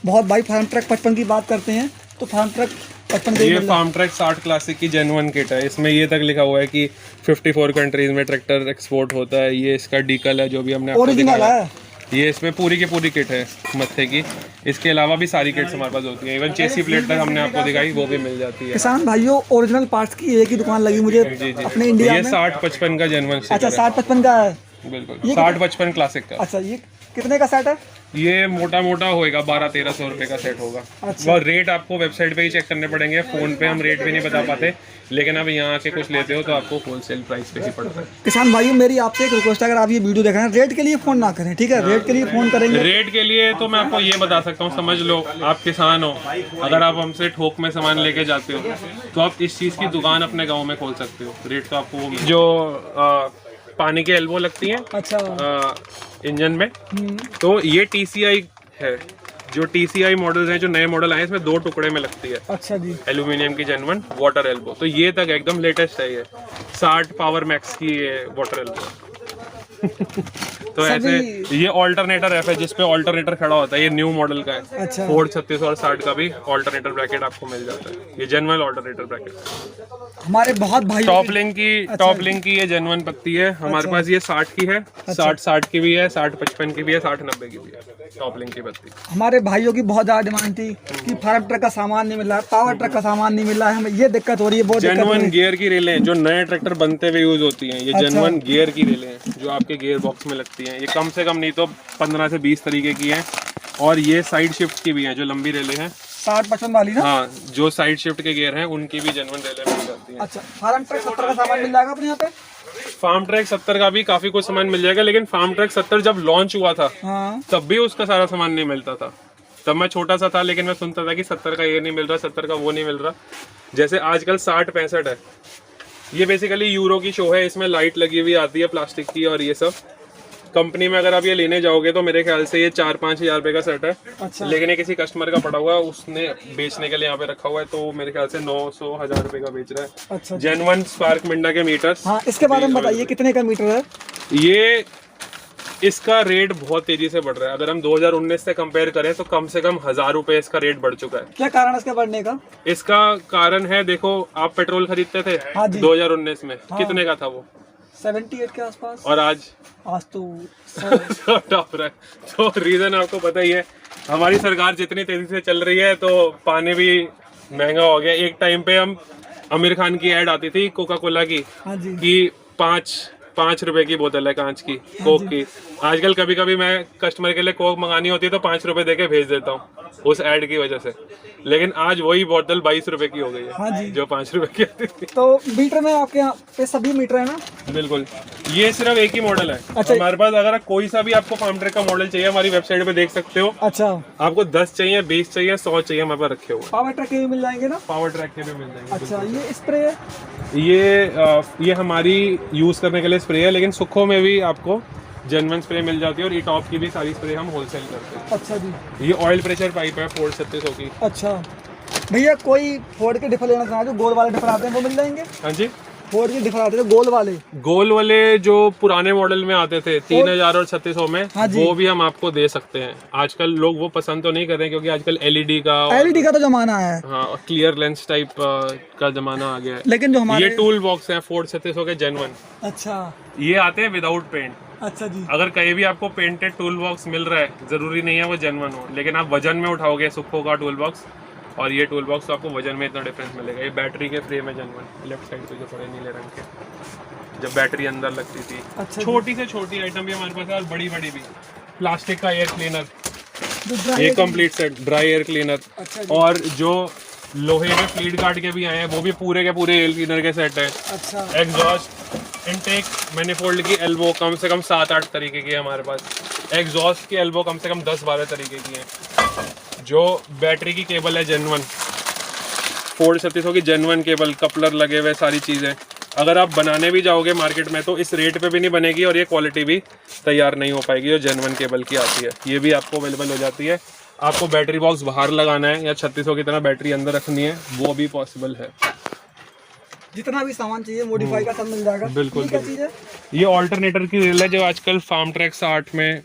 बहुत भाई फार्म ट्रैक 55 की बात करते हैं तो फार्म ट्रैक 55 के ये फार्म ट्रैक 60 क्लासिक की जेन्युइन किट है। इसमें ये तक लिखा हुआ है कि 54 कंट्रीज में ट्रैक्टर एक्सपोर्ट होता है। ये इसका डीकल है जो भी हमने आपको ओरिजिनल दिखाया। है। ये इसमें पूरी की पूरी किट है मत्थे की। इसके अलावा भी सारी किट्स हमारे पास होती है, इवन चेसी प्लेट तक हमने आपको दिखाई वो भी मिल जाती है। किसान भाइयों, ओरिजिनल पार्ट्स की एक ही दुकान लगी मुझे जी जी, अपने इंडिया ये में। 60-55 का जेन्युइन अच्छा, स्टिकर है। 60-55 का है। बिल्कुल 60-55 क्लासिक का। अच्छा, ये कितने का सेट है? ये मोटा मोटा होएगा 1200-1300 रुपये का सेट होगा। अच्छा। और रेट आपको वेबसाइट पे ही चेक करने पड़ेंगे, फोन पे हम रेट भी नहीं बता पाते, लेकिन अब यहाँ आके कुछ लेते हो तो आपको होलसेल प्राइस पे ही पड़ता है। किसान भाइयों, मेरी आपसे एक रिक्वेस्ट है, अगर आप ये वीडियो देख रहे हैं, रेट के लिए फ़ोन ना करें, ठीक है? रेट के लिए फ़ोन करेंगे, रेट के लिए तो मैं आपको ये बता सकता हूँ, समझ लो आप किसान हो, अगर आप हमसे थोक में सामान लेके जाते हो तो आप इस चीज़ की दुकान अपने गाँव में खोल सकते हो। रेट तो आपको वो जो पानी के एल्बो लगती हैं अच्छा इंजन में, तो ये TCI है जो TCI मॉडल्स हैं, जो नए मॉडल आए हैं, इसमें 2 टुकड़े में लगती है अच्छा जी। एल्यूमिनियम की जेन्युइन वाटर एल्बो। तो ये तक एकदम लेटेस्ट है, ये 60 पावर मैक्स की ये वाटर एल्बो। तो ऐसे ये ऑल्टरनेटर है जिसपे ऑल्टरनेटर खड़ा होता है, ये न्यू मॉडल का है। अच्छा। फोर्ड 36 और 60 का भी ऑल्टरनेटर ब्रैकेट आपको मिल जाता है, ये जेन्युइन ऑल्टरनेटर ब्रैकेट। हमारे बहुत भाई टॉप लिंक की ये जेन्युइन पत्ती है हमारे पास, ये 60 की है, 60 की भी है, 60-55 की भी है, 60-90 की भी है टॉप लिंक की पत्ती। हमारे भाइयों की बहुत ज्यादा डिमांड थी कि फार्म ट्रक का सामान नहीं मिल रहा है, पावर ट्रक का सामान नहीं मिल रहा है, हमें ये दिक्कत हो रही है, बहुत दिक्कत हो रही जेन्युइन है। गियर की रेलें जो नए ट्रैक्टर बनते हुए यूज होती हैं, ये जेन्युइन गियर की रेलें हैं जो आपके गियर बॉक्स में लगती हैं। ये कम से कम नहीं तो 15 से 20 तरीके की हैं, और ये साइड शिफ्ट की भी हैं, जो लंबी रेलें हैं 60-55 वाली ना। हाँ, जो साइड शिफ्ट के गियर हैं उनकी भी जेन्युइन रेलें मिल जाती हैं। अच्छा, फार्म ट्रक 70 का सामान मिल जाएगा अपने यहाँ पे। फार्म ट्रैक 70 का भी काफी कुछ सामान मिल जाएगा, लेकिन फार्म ट्रैक 70 जब लॉन्च हुआ था हाँ। तब भी उसका सारा सामान नहीं मिलता था। तब मैं छोटा सा था, लेकिन मैं सुनता था कि 70 का ये नहीं मिल रहा, 70 का वो नहीं मिल रहा। जैसे आजकल 60-65 है, ये बेसिकली यूरो की शो है, इसमें लाइट लगी हुई आती है प्लास्टिक की, और ये सब कंपनी में अगर आप ये लेने जाओगे तो मेरे ख्याल से ये 4-5 हज़ार रुपये का सेट है। अच्छा। लेकिन ये किसी कस्टमर का पड़ा हुआ है, उसने बेचने के लिए यहाँ पे रखा हुआ है, तो मेरे ख्याल से 900-1000 रुपये का बेच रहा है। अच्छा। जेन्युइन स्पार्क मिंडा के मीटर्स। हाँ, इसके बारे में बताइए कितने का मीटर है। ये इसका रेट बहुत तेजी से बढ़ रहा है। अगर हम 2019 से कंपेयर करें तो कम से कम 1000 रुपए इसका रेट बढ़ चुका है। क्या कारण है इसके बढ़ने का? इसका कारण है, देखो आप पेट्रोल खरीदते थे 2019 में, कितने का था वो? 78 के आसपास। और आज तो टॉप रहा है। तो रीजन आपको पता ही है, हमारी सरकार जितनी तेजी से चल रही है तो पानी भी महंगा हो गया। एक टाइम पे हम आमिर खान की ऐड आती थी कोका कोला की, कि 5 रुपए की बोतल है कांच की कोक की। आजकल कभी कभी मैं कस्टमर के लिए कोक मंगानी होती है तो 5 रुपए देके भेज देता हूँ उस ऐड की वजह से, लेकिन आज वही बोतल 22 रुपए की हो गई है। हाँ जी। जो 5 रुपए की आती थी। तो मीटर में आपके यहाँ पे सभी मीटर है ना? बिल्कुल, ये सिर्फ एक ही मॉडल है। अच्छा। हमारे पास अगर कोई सा भी आपको फार्म ट्रैक का मॉडल चाहिए, हमारी वेबसाइट पे देख सकते हो। अच्छा। आपको 10 चाहिए, 20 चाहिए, 100 चाहिए, हमारे पास रखे हुए। पावर ट्रैक के भी मिल जाएंगे ना? पावर ट्रैक के भी मिल जाएंगे। अच्छा, ये स्प्रे है? ये हमारी यूज करने के लिए स्प्रे है, लेकिन सुखों में भी आपको जेन्युइन स्प्रे मिल जाती है, और ई-टॉप की भी सारी स्प्रे हम होलसेल करते हैं। अच्छा जी। ये ऑयल प्रेशर पाइप है फोर्ड 3600 की। अच्छा भैया, कोई फोर्ड के डिफर लेना चाहे जो गोल वाले डिफर आते हैं वो मिल जाएंगे? हाँ जी, फोर्ड के डिफर आते थे गोल वाले जो पुराने मॉडल में आते थे 3000 और 3600 में, हाँ वो भी हम आपको दे सकते हैं। आजकल लोग वो पसंद तो नहीं कर रहे, क्योंकि आजकल एलईडी का तो जमाना है। हाँ, क्लियर लेंस टाइप का जमाना आ गया है। लेकिन जो हमारे ये टूल बॉक्स है फोर्ड 3600 के जेन्युइन। अच्छा। ये आते हैं विदाउट पेंट। अच्छा जी। अगर कहीं भी आपको पेंटेड टूल बॉक्स मिल रहा है, जरूरी नहीं है वो जेन्युइन हो, लेकिन आप वजन में उठाओगे सुखो का टूल बॉक्स और ये टूल बॉक्स, तो आपको वजन में इतना डिफरेंस मिलेगा। ये बैटरी के फ्रेम है जेन्युइन, लेफ्ट साइड पे जो थोड़े नीले रंग के, जब बैटरी अंदर लगती थी। अच्छा। छोटी से छोटी आइटम भी हमारे पास है, और बड़ी बड़ी भी। प्लास्टिक का एयर क्लीनर, ये complete set dry air cleaner. अच्छा। और जो लोहे के फीड गार्ड के भी आए हैं, वो भी पूरे के पूरे एयर क्लीनर के सेट है। अच्छा। एग्जॉस्ट इनटेक मैनिफोल्ड की एल्बो कम से कम 7-8 तरीके की है हमारे पास। एग्जॉस्ट की एल्बो कम से कम 10-12 तरीके की है। जो बैटरी की केबल है जेन्युइन, फोर्ड 3600 की जेन्युइन केबल, कपलर लगे हुए, सारी चीज़ें। अगर आप बनाने भी जाओगे मार्केट में तो इस रेट पे भी नहीं बनेगी, और ये क्वालिटी भी तैयार नहीं हो पाएगी जो जेन्युइन केबल की आती है। ये भी आपको अवेलेबल हो जाती है। आपको बैटरी बॉक्स बाहर लगाना है या 3600 की तरह बैटरी अंदर रखनी है, वो भी पॉसिबल है। जितना भी सामान चाहिए मॉडिफाई का सब मिल जाएगा। बिल्कुल। क्या चीज़ है? ये ऑल्टरनेटर की रेल है जो आजकल फार्म ट्रैक 60 में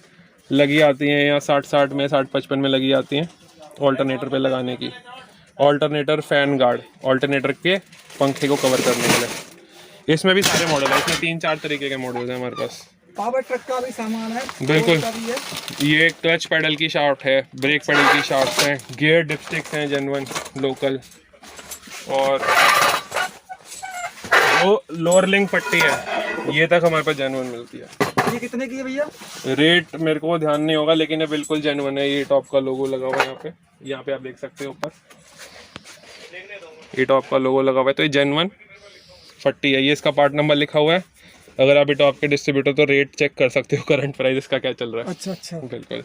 लगी आती हैं, या 60-60 में, 60-55 में लगी आती हैं ऑल्टरनेटर पे लगाने की। ऑल्टरनेटर फैन गार्ड, ऑल्टरनेटर के पंखे को कवर करने के लिए। इसमें भी सारे मॉडल है, इसमें 3-4 तरीके के मॉडल हैं हमारे पास। पावर ट्रक का भी सामान है। बिल्कुल। का भी है। ये क्लच पेडल की शाफ्ट है, ब्रेक पेडल की शाफ्ट हैं, गियर डिपस्टिक्स हैं जेन्युइन लोकल, और वो लोअर लिंक पट्टी है, ये तक हमारे पास जेन्युइन मिलती है। ये कितने की है भैया? रेट मेरे को ध्यान नहीं होगा, लेकिन ये बिल्कुल जेन्युइन है। ये टॉप का लोगो लगा हुआ है यहाँ पे आप देख सकते हो ऊपर, ये टॉप का लोगो लगा हुआ है, तो ये जेन्युइन पट्टी है। ये इसका पार्ट नंबर लिखा हुआ है। अगर आप ये टॉप के डिस्ट्रीब्यूटर तो रेट चेक कर सकते हो, करंट प्राइस इसका क्या चल रहा है। अच्छा अच्छा। बिल्कुल।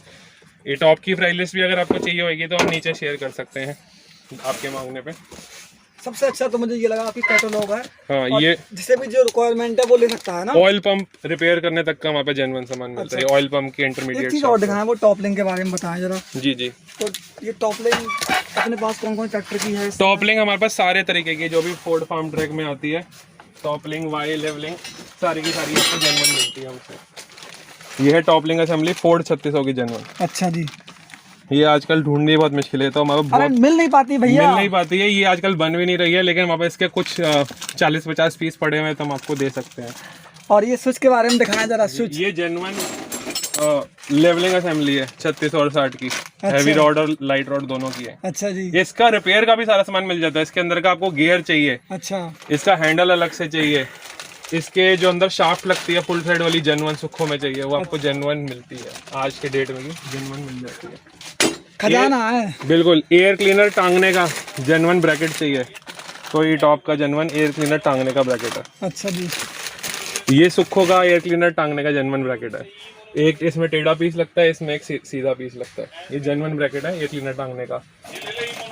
ये टॉप की प्राइस लिस्ट भी अगर आपको चाहिए होगी तो हम नीचे शेयर कर सकते हैं आपके मांगने पे। सबसे अच्छा तो मुझे ये लगा कि कैटलॉग है। हाँ, और ये जिसे भी जो रिक्वायरमेंट है वो ले सकता है ना। ऑयल पंप रिपेयर करने तक का वहाँ पे जेन्युइन सामान मिलता है। ऑयल पंप की एक इंटरमीडिएट चीज़ और दिखाएं, वो टॉप लिंक के बारे में बताएं जरा। जी जी। तो ये टॉप लिंक अपने पास कौन कौन ट्रैक्टर की है? टॉप लिंक हमारे पास सारे तरीके की जो भी फोर्ड फार्म ट्रैक में आती है, टॉप लिंक, वाई लेवलिंग, सारी की सारी आपको जेन्युइन मिलती है हमसे। ये है टॉप लिंक असेंबली फोर्ड 3600 की जेन्युइन। अच्छा जी। ये आजकल ढूंढनी बहुत मुश्किल है, तो हमारे अरे बहुत मिल नहीं पाती भैया। मिल नहीं पाती है। ये आजकल बन भी नहीं रही है, लेकिन हमारे पास इसके कुछ 40-50 पीस पड़े हुए हैं, तो हम आपको दे सकते हैं। और ये स्विच के बारे में दिखाएं जरा। स्विच ये जेन्युइन लेवलिंग असेंबली है 36 और 60 की। हैवी रॉड और लाइट रॉड दोनों की है। अच्छा जी। इसका रिपेयर का भी सारा सामान मिल जाता है। इसके अंदर का आपको गियर चाहिए, अच्छा। इसका हैंडल अलग से चाहिए, इसके जो अंदर शाफ्ट लगती है फुल थ्रेड वाली जेन्युइन सुखों में चाहिए, वो आपको जेन्युइन मिलती है। आज के डेट में जेन्युइन मिल जाती है। खजाना है बिल्कुल। एयर क्लीनर टांगने का जेन्युइन ब्रैकेट चाहिए, तो ये टॉप का जेन्युइन एयर क्लीनर टांगने का ब्रैकेट है। अच्छा जी। ये सुखो का एयर क्लीनर टांगने का जेन्युइन ब्रैकेट है। एक इसमें टेढ़ा पीस लगता है, इसमें एक सीधा पीस लगता है। ये जेन्युइन ब्रैकेट है एयर क्लीनर टांगने का।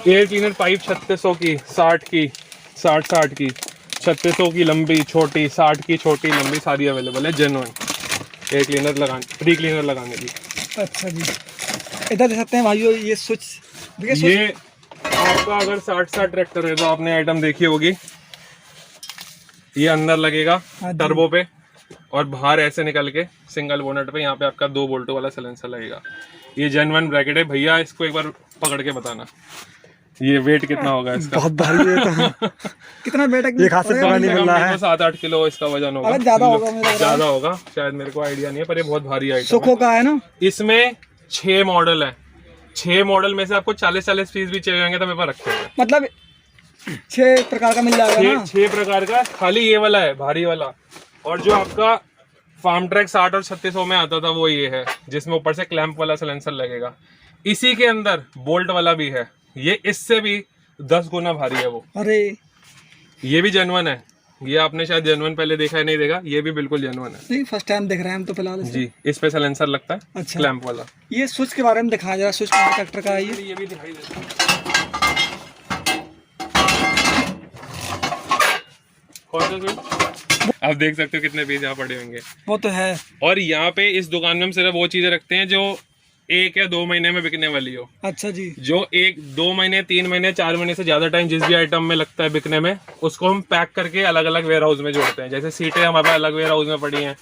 एयर क्लीनर पाइप 3600 की, 60 की, 60 की, 3600 की लंबी छोटी, 60 की छोटी लंबी, सारी अवेलेबल है जेन्युइन एयर क्लीनर लगाने, प्री क्लीनर लगाने की। अच्छा जी। इधर देख सकते हैं भाइयों, ये स्विच। ये आपका अगर 60 ट्रैक्टर है तो आपने आइटम देखी होगी, ये अंदर लगेगा टर्बो पे और बाहर ऐसे निकल के सिंगल बोनट पे यहाँ पे आपका 2 बोल्टों वाला सिलेंसर लगेगा। ये जेन्युइन ब्रैकेट है भैया। इसको एक बार पकड़ के बताना ये वेट कितना होगा इसका। बहुत भारी है तो। कितना वेट है? एक हाथ से पकड़ नहीं मिल रहा है। 7-8 किलो इसका वजन होगा। अरे ज्यादा होगा, मुझे लग रहा है। ज्यादा होगा शायद, मेरे को आइडिया नहीं है, पर ये बहुत भारी आइटम सुखो का है ना। इसमें 6 मॉडल है। 6 मॉडल में से आपको 40-40 पीस भी चाहिए होंगे तो मेरे पास रखे हुए हैं। मतलब 6 प्रकार का मिल जाएगा ना। 6 प्रकार का। खाली ये वाला है भारी वाला, और जो आपका फार्म ट्रैक 60 और 3600 में आता था वो ये है, जिसमें ऊपर से क्लैंप वाला सिलेंसर लगेगा। इसी के अंदर बोल्ट वाला भी है, ये इससे भी 10 गुना भारी है वो। अरे ये भी जेन्युइन है। ये आपने शायद जेन्युइन पहले देखा है, नहीं देखा, ये भी बिल्कुल जेन्युइन है नहीं, फर्स्ट टाइम देख रहे हैं हम तो फिलहाल इसे। जी। इस पे सिलेंसर लगता है अच्छा। क्लैंप वाला। ये स्विच के बारे में दिखाया जा रहा है। स्विच कौन सा ट्रैक्टर का है ये भी दिखाई देता है। कौन सा स्विच? आप देख सकते हो कितने पीस यहाँ पड़े होंगे। वो तो है। और यहाँ पे इस दुकान में हम सिर्फ वो चीजें रखते हैं जो 1 या 2 महीने में बिकने वाली हो। अच्छा जी। जो 1-2 महीने, 3 महीने, 4 महीने से ज्यादा टाइम जिस भी आइटम में लगता है बिकने में, उसको हम पैक करके अलग अलग वेयर हाउस में जोड़ते हैं। जैसे सीटें हमारे पास अलग वेयर हाउस में पड़ी हैं,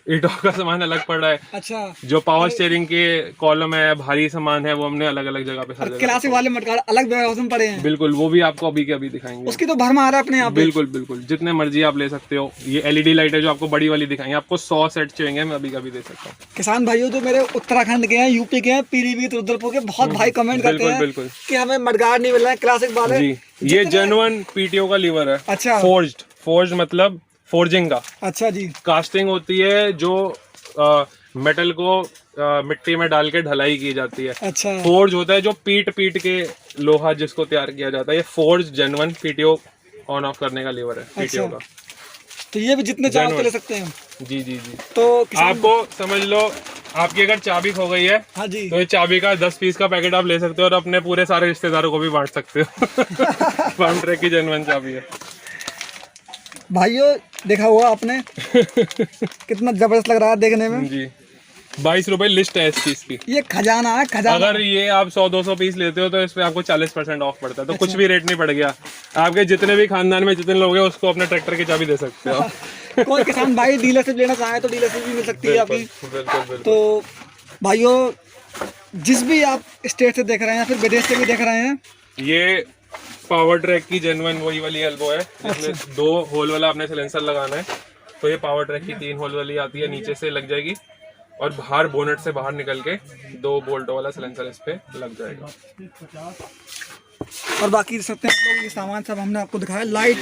ईटों का सामान अलग पड़ा है, अच्छा। जो पावर स्टीयरिंग के कॉलम है, भारी सामान है, वो हमने अलग अलग जगह पे हर जगह। क्लासिक वाले मटगाड़ अलग वेयरहाउस में पड़े हैं। बिल्कुल, वो भी आपको अभी के अभी दिखाएंगे। उसकी तो भरमा आ रहा है अपने यहाँ पे। बिल्कुल बिल्कुल, जितने मर्जी आप ले सकते हो। ये LED लाइट है जो आपको बड़ी वाली दिखाएंगे, आपको 100 सेट चाहिए, मैं अभी कभी दे सकता हूँ। किसान भाइयों जो मेरे उत्तराखंड के हैं, यूपी के हैं, पीलीभीत, रुद्रपुर के, बहुत भाई कमेंट करते हैं बिल्कुल कि हमें मडगार्ड नहीं मिल रहा है क्लासिक वाले जी। ये जेन्युइन PTO का लीवर है। अच्छा। फोर्ज्ड मतलब फोर्जिंग का। अच्छा जी। कास्टिंग होती है जो मेटल को मिट्टी में डाल के ढलाई की जाती है। अच्छा। फोर्ज होता है जो पीट के लोहा जिसको तैयार किया जाता है। ये forge genuine PTO on off करने का लीवर है PTO का। तो ये भी जितने चाहो तो ले सकते हैं। जी जी जी। तो आपको समझ लो, आपकी अगर चाबी खो गई है हाँ जी, तो ये चाबी का 10 पीस का पैकेट आप ले सकते हो और अपने पूरे सारे रिश्तेदारों को भी बांट सकते हो। फार्म ट्रैक की जेन्युइन चाबी है भाइयों। देखा हुआ आपने कितना जबरदस्त लग रहा है देखने में जी। 22 रुपए लिस्ट है इस चीज की। ये खजाना है, खजाना। अगर ये आप 100-200 पीस लेते हो तो इस पे आपको 40% ऑफ पड़ता है, तो कुछ भी रेट नहीं पड़ गया। आपके जितने भी खानदान में जितने लोग हैं उसको अपने ट्रैक्टर की चाबी दे सकते हो। कोई किसान भाई डीलरशिप लेना चाहे तो डीलरशिप भी मिल सकती है आपकी। बिल्कुल बिल्कुल। तो भाइयों, जिस भी आप स्टेट से देख रहे हैं या फिर विदेश से भी देख रहे हैं, ये पावर ट्रैक की जेन्युइन वही वाली एल्बो है जिसमें 2 होल वाला आपने सिलेंसर लगाना है। तो ये पावर ट्रैक की 3 होल वाली आती है, नीचे से लग जाएगी और बाहर बोनेट से बाहर निकल के 2 बोल्ट वाला सिलेंसर इस पे लग जाएगा। और बाकी देख सकते हैं आप लोग, ये सामान सब हमने आपको दिखाया। लाइट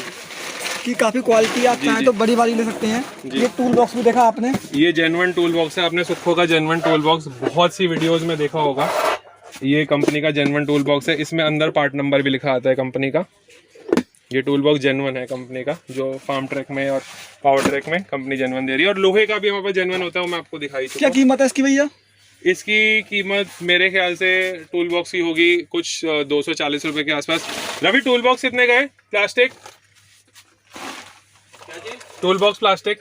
की काफी क्वालिटी, आप चाहें तो बड़ी वाली ले सकते हैं। ये टूल बॉक्स भी देखा आपने, ये जेन्युइन टूल बॉक्स है। आपने सुखो का जेन्युइन टूल बॉक्स बहुत सी वीडियोस में देखा होगा। ये कंपनी का जेन्युइन टूल बॉक्स है, इसमें अंदर पार्ट नंबर भी लिखा आता है कंपनी का। ये टूल बॉक्स जेन्युइन है कंपनी का, जो फार्म ट्रैक में और पावर ट्रैक में कंपनी जेन्युइन दे रही है। और लोहे का भी हमारे पास जेन्युइन होता है, वो मैं आपको दिखाई। क्या कीमत है इसकी भैया? इसकी कीमत मेरे ख्याल से टूल बॉक्स की होगी कुछ 240 रुपए के आसपास। रवि टूल बॉक्स कितने गए प्लास्टिक? टूल बॉक्स प्लास्टिक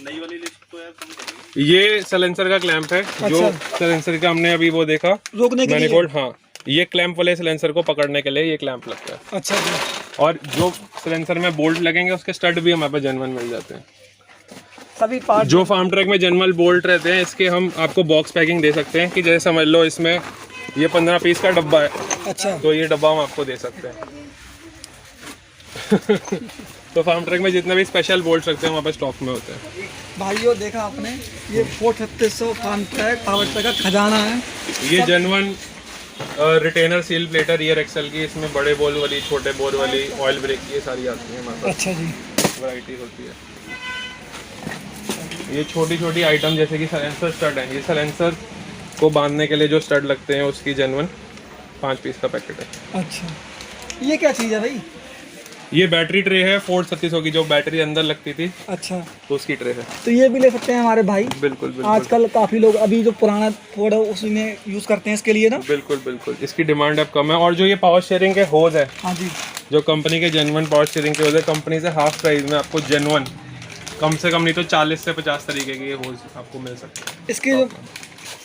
नई वाली लिस्ट तो यार कम करेंगे। ये सलेंसर का क्लैंप है। जो सलेंसर का हमने अभी वो देखा रोकने के लिए। मैनिफोल्ड, हाँ ये क्लैंप वाले सलेंसर को पकड़ने के लिए ये क्लैंप लगता है। अच्छा जी। और जो सलेंसर में बोल्ट लगेंगे उसके स्टड भी हमारे पास जेन्युइन मिल जाते हैं। सभी पार्ट जो फार्म ट्रैक में जेन्युइन बोल्ट रहते हैं इसके हम आपको बॉक्स पैकिंग दे सकते हैं कि जैसे समझ लो इसमें ये 15 पीस का डब्बा है, अच्छा तो ये डब्बा हम आपको दे सकते हैं। तो फार्म ट्रैक में जितने भी स्पेशल बोल्ट रखते हैं वहाँ पे स्टॉक में होते हैं। भाइयों देखा आपने, ये 3600 फार्म ट्रैक पावर ट्रैक का खजाना है। ये genuine retainer seal platter rear axle की, इसमें बड़े बोल वाली, छोटे बोल वाली, ऑयल ब्रेक की, ये सारी आती है हमारे पास। अच्छा जी। वैरायटी होती है। ये छोटी छोटी आइटम जैसे कि सलेंसर स्टड है, ये सलेंसर को बांधने के लिए जो स्टड लगते हैं उसकी जेन्युइन 5 पीस का पैकेट है। अच्छा, ये क्या चीज़ है भाई? ये बैटरी ट्रे है फोर्ड 3600 की, जो बैटरी अंदर लगती थी अच्छा, तो उसकी ट्रे है। तो ये भी ले सकते हैं हमारे भाई। बिल्कुल बिल्कुल आजकल काफ़ी लोग अभी जो पुराना फोर्ड है उसी में यूज़ करते हैं इसके लिए ना। बिल्कुल बिल्कुल इसकी डिमांड अब कम है। और जो ये पावर शेयरिंग के होज है, हाँ जी, जो कंपनी के जेन्युइन पावर शेयरिंग के होज है, कंपनी से हाफ प्राइस में आपको जेन्युइन कम से कम नहीं तो 40 से 50 तरीके के ये होज आपको मिल सकते हैं। इसके जो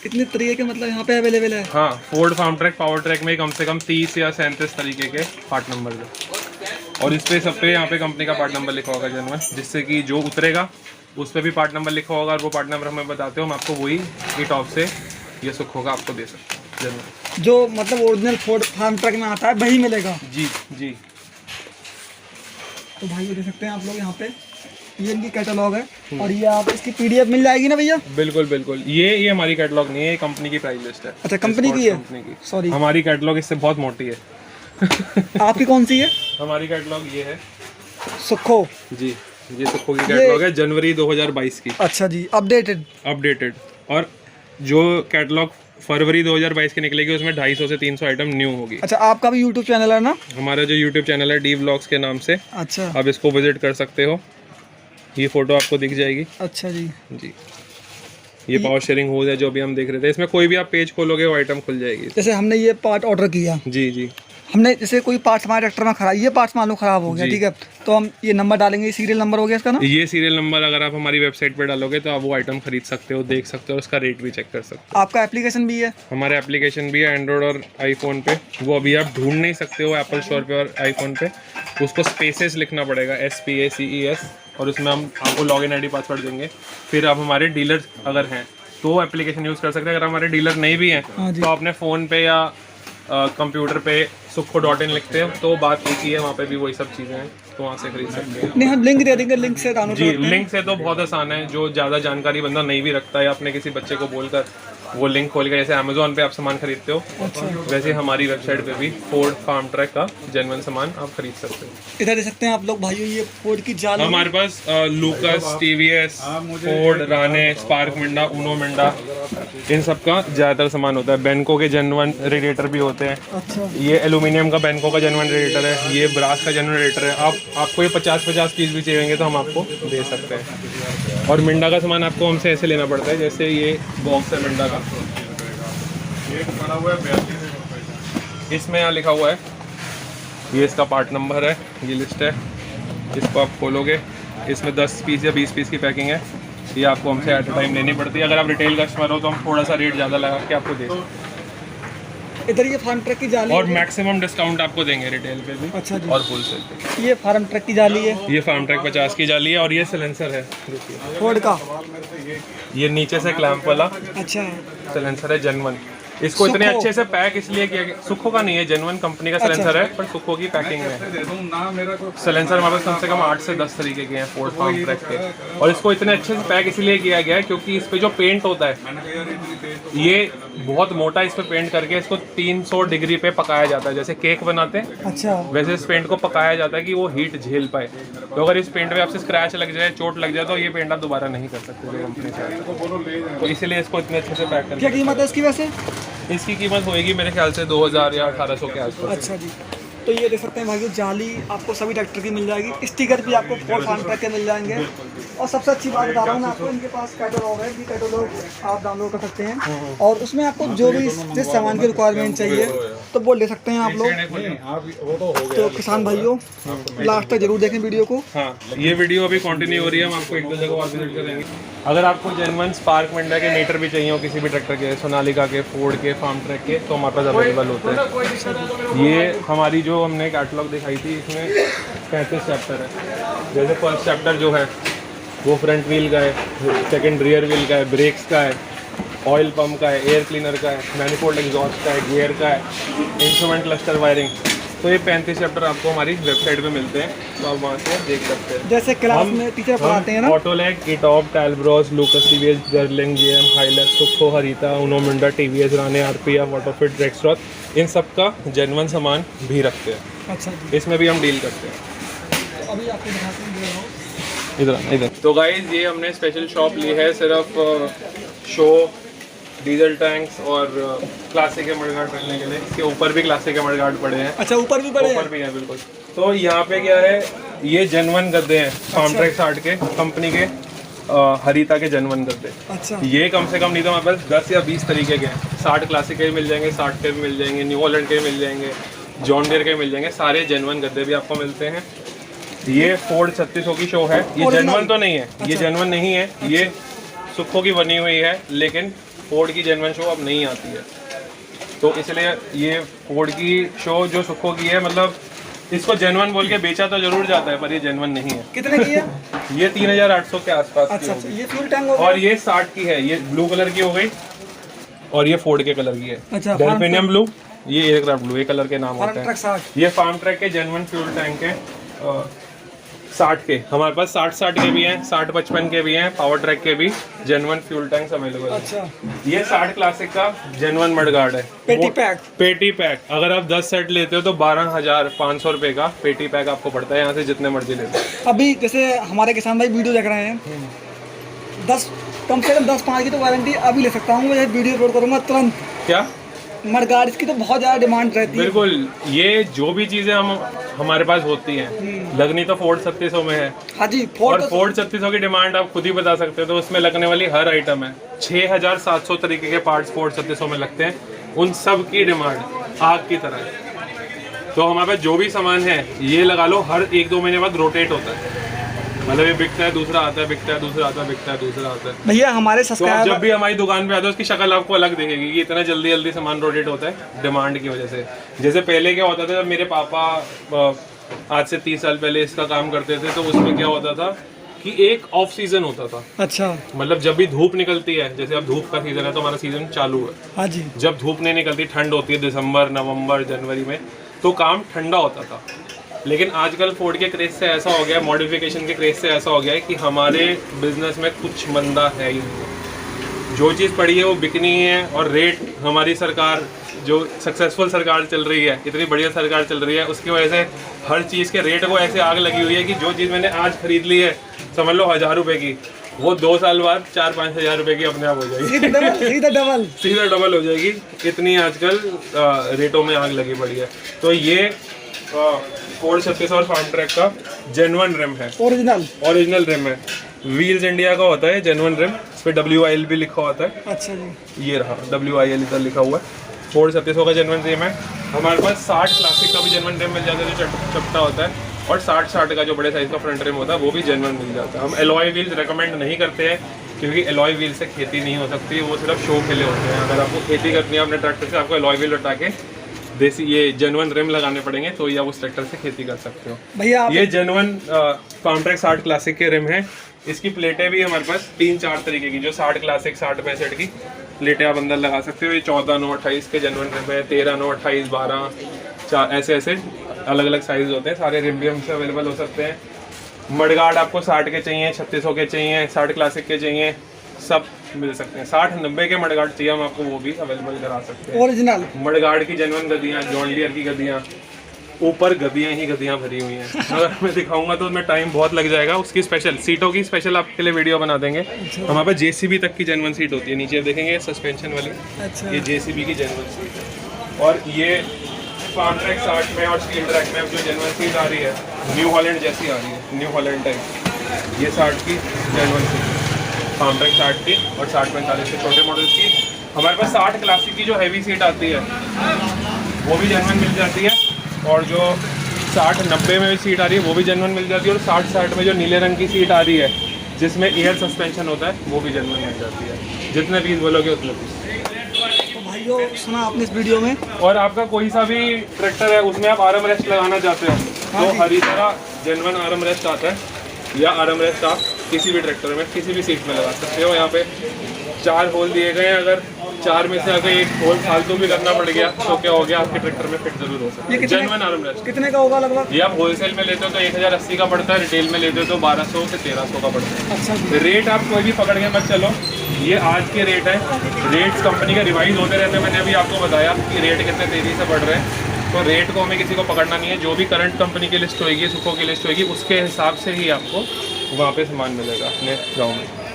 इतने तरीके के मतलब यहाँ पे अवेलेबल है। हाँ, Ford Farmtrac Powertrac में कम से कम 30 या 37 तरीके के पार्ट नंबर है। और इस पे सब पे यहाँ पे कंपनी का पार्ट नंबर लिखा होगा जेन्युइन, जिससे कि जो उतरेगा उस पे भी पार्ट नंबर लिखा होगा और वो पार्ट नंबर हमें बताते हो, हम आपको वही ये टॉप से ये सुख होगा आपको दे सकते हैं जेन्युइन। जो मतलब ओरिजिनल फोर्ड फार्म ट्रैक में आता है वही मिलेगा। जी जी। तो भाई ये देख सकते हैं आप लोग यहाँ पे, ये इनकी कैटलॉग है और ये आप इसकी PDF मिल जाएगी ना भैया? बिल्कुल बिल्कुल। ये हमारी कैटलॉग नहीं है, ये कंपनी की प्राइस लिस्ट है। अच्छा, कंपनी की है? कंपनी की। सॉरी, हमारी कैटलॉग इससे बहुत मोटी है। आपकी कौन सी है? हमारी कैटलॉग ये है सुखो जी, ये सुखो की कैटलॉग है जनवरी 2022 की, अच्छा जी, अपडेटेड। और जो कैटलॉग फरवरी 2022 की निकलेगी उसमें 250 से 300 आइटम न्यू होगी। अच्छा, आपका भी यूट्यूब चैनल है ना? हमारा जो यूट्यूब चैनल है डी व्लॉग्स के नाम से, अच्छा, आप इसको विजिट कर सकते हो। ये फोटो आपको दिख जाएगी अच्छा जी। जी। ये पावर शेयरिंग होज है जो अभी हम देख रहे थे, इसमें कोई भी आप पेज खोलोगे वो आइटम खुल जाएगी। जैसे हमने ये पार्ट ऑर्डर किया, जी जी। हमने जैसे कोई पार्ट्स हमारे ट्रैक्टर में खराब, ये पार्ट्स मान लो खराब हो गया, ठीक है, तो हम ये नंबर डालेंगे, सीरियल नंबर हो गया इसका ना? ये सीरियल नंबर अगर आप हमारी वेबसाइट पे डालोगे तो आप वो आइटम खरीद सकते हो, देख सकते हो, उसका रेट भी चेक कर सकते हो। आपका एप्लीकेशन भी है? हमारे एप्लीकेशन भी है एंड्रॉयड और आईफोन पे, वो अभी आप ढूंढ नहीं सकते हो एप्पल स्टोर पे और आईफोन पे, उसको स्पेसेस लिखना पड़ेगा, SPACES, और उसमें हम आपको लॉगिन ID पासवर्ड देंगे। फिर आप हमारे डीलर अगर हैं तो एप्लीकेशन यूज़ कर सकते हैं। अगर हमारे डीलर नहीं भी हैं तो अपने फ़ोन पे या कंप्यूटर पे sukho.in लिखते हो तो बात एक ही है, वहाँ पे भी वही सब चीज़ें हैं, तो वहाँ से खरीद सकते हैं। नहीं, हम लिंक दे देंगे, लिंक से डाउनलोड जी, लिंक से तो बहुत आसान है। जो ज़्यादा जानकारी बंदा नहीं भी रखता है, अपने किसी बच्चे को बोलकर वो लिंक खोल के, जैसे अमेजोन पे आप सामान खरीदते हो, वैसे हमारी वेबसाइट पे भी फोर्ड फार्म ट्रैक का जेन्युइन सामान आप खरीद सकते हो। इधर देख सकते हैं आप लोग भाइयों, ये फोर्ड की जाल हमारे पास लूकस, TVS, फोर्ड, राने, स्पार्क मिंडा, उनो मिंडा, इन सब का ज़्यादातर सामान होता है। बेंको के जेन्युइन रेडिएटर भी होते हैं। अच्छा, ये एल्यूमिनियम का बेंको का जेन्युइन रेडिएटर है, ये ब्रास का जेन्युइन रेडिएटर है। आपको ये 50-50 पीस भी चाहिए तो हम आपको दे सकते हैं। और मिंडा का सामान आपको हमसे ऐसे लेना पड़ता है, जैसे ये बॉक्स है मिंडा का, इसमें यहाँ लिखा हुआ है, ये इसका पार्ट नंबर है, ये लिस्ट है, इसको आप खोलोगे, इसमें 10 पीस या 20 पीस की पैकिंग है। ये आपको हमसे एट अ टाइम लेनी पड़ती है। अगर आप रिटेल कस्टमर हो तो हम थोड़ा सा रेट ज़्यादा लगा के आपको दे सकते हैं। इधर ये फार्म ट्रक की जाली और है। मैक्सिमम डिस्काउंट आपको देंगे रिटेल पे भी। अच्छा जी। और होलसेल पे। ये फार्म ट्रक की जाली है, ये फार्म ट्रैक 50 की जाली है और ये सिलेंसर है, देखिए फोर्ड का। ये नीचे से क्लैंप वाला अच्छा, सिलेंसर है जेन्युइन। इसको इतने सुखो। अच्छे से पैक इसलिए किया गया, सुखो का नहीं है, जेन्युइन कंपनी का सिलेंसर है, पर सुखो की पैकिंग में है। सिलेंसर हमारे पास कम से कम 8 से 10 तरीके के हैं फोर्ड फार्म ट्रैक के, और इसको इतने अच्छे से पैक इसलिए किया गया है क्योंकि इस पे जो पेंट होता है ये बहुत मोटा, इस पे पेंट करके इसको 300 डिग्री पे पकाया जाता है। जैसे केक बनाते हैं अच्छा, वैसे इस पेंट को पकाया जाता है कि वो हीट झेल पाए। तो अगर इस पेंट पे आपसे स्क्रैच लग जाए, चोट लग जाए, तो ये पेंट आप दोबारा नहीं कर सकते जो कंपनी से आता है। तो इसीलिए इसको इतने अच्छे से पैक करके। क्या कीमत है इसकी वैसे? इसकी कीमत होएगी मेरे ख्याल से 2000 या 1800 के आसपास। अच्छा जी। तो ये देख सकते हैं भाई, जाली आपको सभी ट्रैक्टर की मिल जाएगी, स्टिकर भी आपको फोर्ड फार्म ट्रैक के मिल जाएंगे। और सबसे अच्छी बात बता रहा हूँ मैं आपको, इनके पास कैटलॉग है कि कैटलॉग आप डाउनलोड कर सकते हैं और उसमें आपको जो भी जिस सामान की रिक्वायरमेंट चाहिए तो वो ले सकते हैं आप लोग। तो किसान भाइयों लास्ट तक जरूर देखें वीडियो को। हाँ, ये वीडियो अभी कंटिन्यू हो रही है, हम आपको एक दो जगह और विजिट करेंगे। अगर आपको जेन्युइन स्पार्क मिंडा के मीटर भी चाहिए हो किसी भी ट्रैक्टर के, सोनालिका के, फोर्ड के, फार्म ट्रैक के, तो हमारे पास अवेलेबल होते हैं। ये हमारी जो हमने कैटलॉग दिखाई थी, इसमें 35 चैप्टर है। जैसे फर्स्ट चैप्टर जो है वो फ्रंट व्हील का है, सेकंड रियर व्हील का है, ब्रेक्स का है, ऑयल पंप का है, एयर क्लीनर का है, मैनिफोल्ड एग्जॉस्ट का है, गियर का है, इंस्ट्रूमेंट क्लस्टर वायरिंग। तो ये 35 चैप्टर आपको हमारी वेबसाइट पे मिलते हैं, तो आप वहाँ से देख सकते हैं। जैसे क्लास में टीचर पढ़ाते हैं ना, ऑटोलैक, इटॉप, Talbros, Lucas TVS, Girling, JM, Hilux, सुखो, Harita, Uno Minda, TVS, Rane, RPF, Autofit, Rexroth, इन सब का जेन्युइन सामान भी रखते हैं। अच्छा जी, इसमें भी हम डील करते हैं। अभी आपको दिखाते हैं इधर। तो गाइज ये हमने स्पेशल शॉप ली है सिर्फ शो, डीजल टैंक्स और क्लासिक के मडगार्ड डालने के लिए। इसके ऊपर भी क्लासिक के मडगार्ड पड़े हैं। अच्छा, ऊपर भी पड़े हैं? ऊपर भी है बिल्कुल। तो यहाँ पे क्या है, ये जेन्युइन गद्दे हैं फार्म ट्रैक 60 के, कंपनी के हरीता के जेन्युइन गद्दे। अच्छा, ये कम से कम नहीं तो हमारे पास 10 या 20 तरीके के हैं। 60 क्लासिक के भी मिल जाएंगे, 60 के भी मिल जाएंगे, न्यू हॉलैंड के भी मिल जाएंगे, जॉन डीयर के भी मिल जाएंगे, सारे जेन्युइन गद्दे भी आपको मिलते हैं। ये फोर्ड 3600 की शो है, ये जेन्युइन तो नहीं है, ये जेन्युइन नहीं है, ये सुखो की बनी हुई है, लेकिन फोर्ड की जेन्युइन शो अब नहीं आती है, तो इसलिए ये फोर्ड की शो जो सुखो की है, मतलब इसको जेन्युइन बोल के बेचा तो जरूर जाता है, पर ये जेन्युइन नहीं है। कितने की है? ये 3800 के आसपास की अच्छा, होगी। ये फ्यूल टैंक हो गया? और ये 60 की है, ये ब्लू कलर की हो गई, और ये फोर्ड के कलर की है। अच्छा, डेल्फिनियम ब्लू, ये एयरक्राफ्ट ब्लू, ये कलर के नाम होते फार्म हैं। ट्रैक 60। ये फार्म ट्रैक के जेन्युइन फ्यूल टैंक है 60 के। हमारे पास 60 के भी हैं, 60-55 के भी हैं, पावर ट्रैक के भी जेन्युइन फ्यूल टैंक्स अवेलेबल है। अच्छा, ये 60 क्लासिक का जेन्युइन मडगार्ड है, पेटी पैक। पेटी पैक। अगर आप 10 सेट लेते हो तो 12,500 रुपए का पेटी पैक आपको पड़ता है, यहाँ से जितने मर्जी लेते हो। अभी जैसे हमारे किसान भाई वीडियो देख रहे हैं, 10 कम से कम 10-5 की तो वारंटी अभी ले सकता हूँ मैं, वीडियो अपलोड करूँगा तुरंत। क्या? मडगार्ड की तो बहुत ज़्यादा डिमांड रहती है। बिल्कुल, ये जो भी चीजें हमारे पास होती हैं, लगनी तो फोर्ड 3600 में है। हाँ जी, और फोर्ड 3600 की डिमांड आप खुद ही बता सकते हो, तो उसमें लगने वाली हर आइटम है। 6700 तरीके के पार्ट्स फोर्ड 3600 में लगते हैं, उन सब की डिमांड आग की तरह है। तो हमारे पास जो भी सामान है, ये लगा लो हर 1-2 महीने बाद रोटेट होता है, मतलब ये बिकता है, दूसरा आता है, बिकता है, दूसरा आता है, बिकता है, दूसरा आता है। भैया हमारे तो आप सब्सक्राइबर जब भी हमारी दुकान पे आते हो, उसकी शक्ल आपको अलग दिखेगी कि इतना जल्दी जल्दी सामान रोटेट होता है डिमांड की वजह से। जैसे पहले क्या होता था, जब मेरे पापा आज से 30 साल पहले इसका काम करते थे, तो उसमें क्या होता था कि एक ऑफ सीजन होता था। अच्छा, मतलब जब भी धूप निकलती है, जैसे अब धूप का सीजन है तो हमारा सीजन चालू है। हाँ जी, जब धूप नहीं निकलती, ठंड होती है दिसंबर, नवंबर, जनवरी में, तो काम ठंडा होता था। लेकिन आजकल फोर्ड के क्रेज से ऐसा हो गया, मॉडिफिकेशन के क्रेज से ऐसा हो गया है कि हमारे बिजनेस में कुछ मंदा है ही नहीं। जो चीज़ पड़ी है वो बिकनी है, और रेट हमारी सरकार, जो सक्सेसफुल सरकार चल रही है, इतनी बढ़िया सरकार चल रही है, उसकी वजह से हर चीज़ के रेट को ऐसे आग लगी हुई है कि जो चीज़ मैंने आज खरीद ली है, समझ लो 1000 रुपये की, वो 2 साल बाद 4-5 हज़ार रुपये की अपने आप हो जाएगी। सीधा डबल हो जाएगी। इतनी आजकल रेटों में आग लगी पड़ी है। तो ये फोर्ड 3600 और फार्म ट्रैक का जेन्युइन रिम है, ओरिजिनल रिम है। व्हील्स इंडिया का होता है जेन्युइन रिम, इस पर WIL भी लिखा होता है। अच्छा जी, ये रहा WIL इधर लिखा हुआ है। फोर्ड 3600 का जेन्युइन रिम है। हमारे पास 60 क्लासिक का भी जेन्युइन रिम मिल जाता है, जो चपटा होता है, और 60 का जो बड़े साइज का फ्रंट रिम होता है, वो भी जेन्युइन मिल जाता है। हम एलॉय व्हील्स रेकमेंड नहीं करते हैं, क्योंकि एलॉय व्हील से खेती नहीं हो सकती, वो सिर्फ शो के लिए होते हैं। अगर आपको खेती करनी है अपने ट्रैक्टर से, आपको एलॉय व्हील हटा के देसी ये जेन्युइन रिम लगाने पड़ेंगे, तो या उस ट्रैक्टर से खेती कर सकते हो। भैया ये जेन्युइन फार्म ट्रैक 60 क्लासिक के रिम है। इसकी प्लेटें भी हमारे पास 3-4 तरीके की, जो 60 क्लासिक, 60-65 की प्लेटें आप अंदर लगा सकते हो। ये 14, 9, 28 के जेन्युइन रिम है, 13, 9, 28, 12, 4 ऐसे अलग अलग साइज होते हैं। सारे रिम भी हमसे अवेलेबल हो सकते हैं। मडगार्ड आपको 60 के चाहिए, 3600 के चाहिए, 60 क्लासिक के चाहिए, सब मिल सकते हैं। 60-90 के मडगार्ड चाहिए, हम आपको वो भी अवेलेबल करा सकते हैं। ओरिजिनल मडगार्ड की जेन्युइन गद्दियाँ, जॉन डीयर की गद्दियाँ, ऊपर गद्दियाँ ही गद्दियाँ भरी हुई हैं। अगर मैं दिखाऊंगा तो उसमें टाइम बहुत लग जाएगा। उसकी स्पेशल सीटों की स्पेशल आपके लिए वीडियो बना देंगे। हमारे पास JCB तक की जेन्युइन सीट होती है। नीचे देखेंगे सस्पेंशन वाली, अच्छा, ये JCB की जेन्युइन सीट है। और ये फार्म ट्रैक 60 में और स्टील ट्रैक में अब जो जेन्युइन सीट आ रही है, न्यू हॉलैंड जैसी आ रही है, न्यू हॉलैंड टाइप। ये 60 की जेन्युइन सीट, फार्म ट्रैक 60 की और 60-45 के छोटे मॉडल्स की। हमारे पास 60 क्लासिक की जो हैवी सीट आती है वो भी जेन्युइन मिल जाती है, और जो 60-90 में भी सीट आ रही है वो भी जेन्युइन मिल जाती है, और 60-60 में जो नीले रंग की सीट आ रही है जिसमें एयर सस्पेंशन होता है वो भी जेन्युइन मिल जाती है। जितने पीस बोलोगे उतने पीस। तो भाइयों सुना आपने इस वीडियो में, और आपका कोई सा भी ट्रैक्टर है उसमें आप आर्म रेस्ट लगाना चाहते हैं तो हर तरह जेन्युइन आर्म रेस्ट आता है, या आर्म रेस्ट आप किसी भी ट्रैक्टर में किसी भी सीट में लगा सकते हो। यहाँ पे 4 होल दिए गए हैं, अगर 4 में से अगर एक होल फालतू भी करना पड़ गया तो क्या हो गया, आपके ट्रैक्टर में फिट जरूर हो सकता है। जेन्युइन आर्म रेस्ट कितने का होगा लगभग? ये आप होलसेल में लेते हो तो 1080 का पड़ता है, रिटेल में लेते हो तो 1200 से 1300 का पड़ता है। अच्छा, रेट आप कोई भी पकड़ के मत चलो, ये आज के रेट है। रेट्स कंपनी का रिवाइज होते रहते हैं, मैंने अभी आपको बताया कि रेट कितने तेज़ी से बढ़ रहे हैं, तो रेट को हमें किसी को पकड़ना नहीं है। जो भी करंट कंपनी की लिस्ट होगी, सुखो की लिस्ट होगी, उसके हिसाब से ही आपको वहाँ पे सामान मिलेगा अपने गाँव में।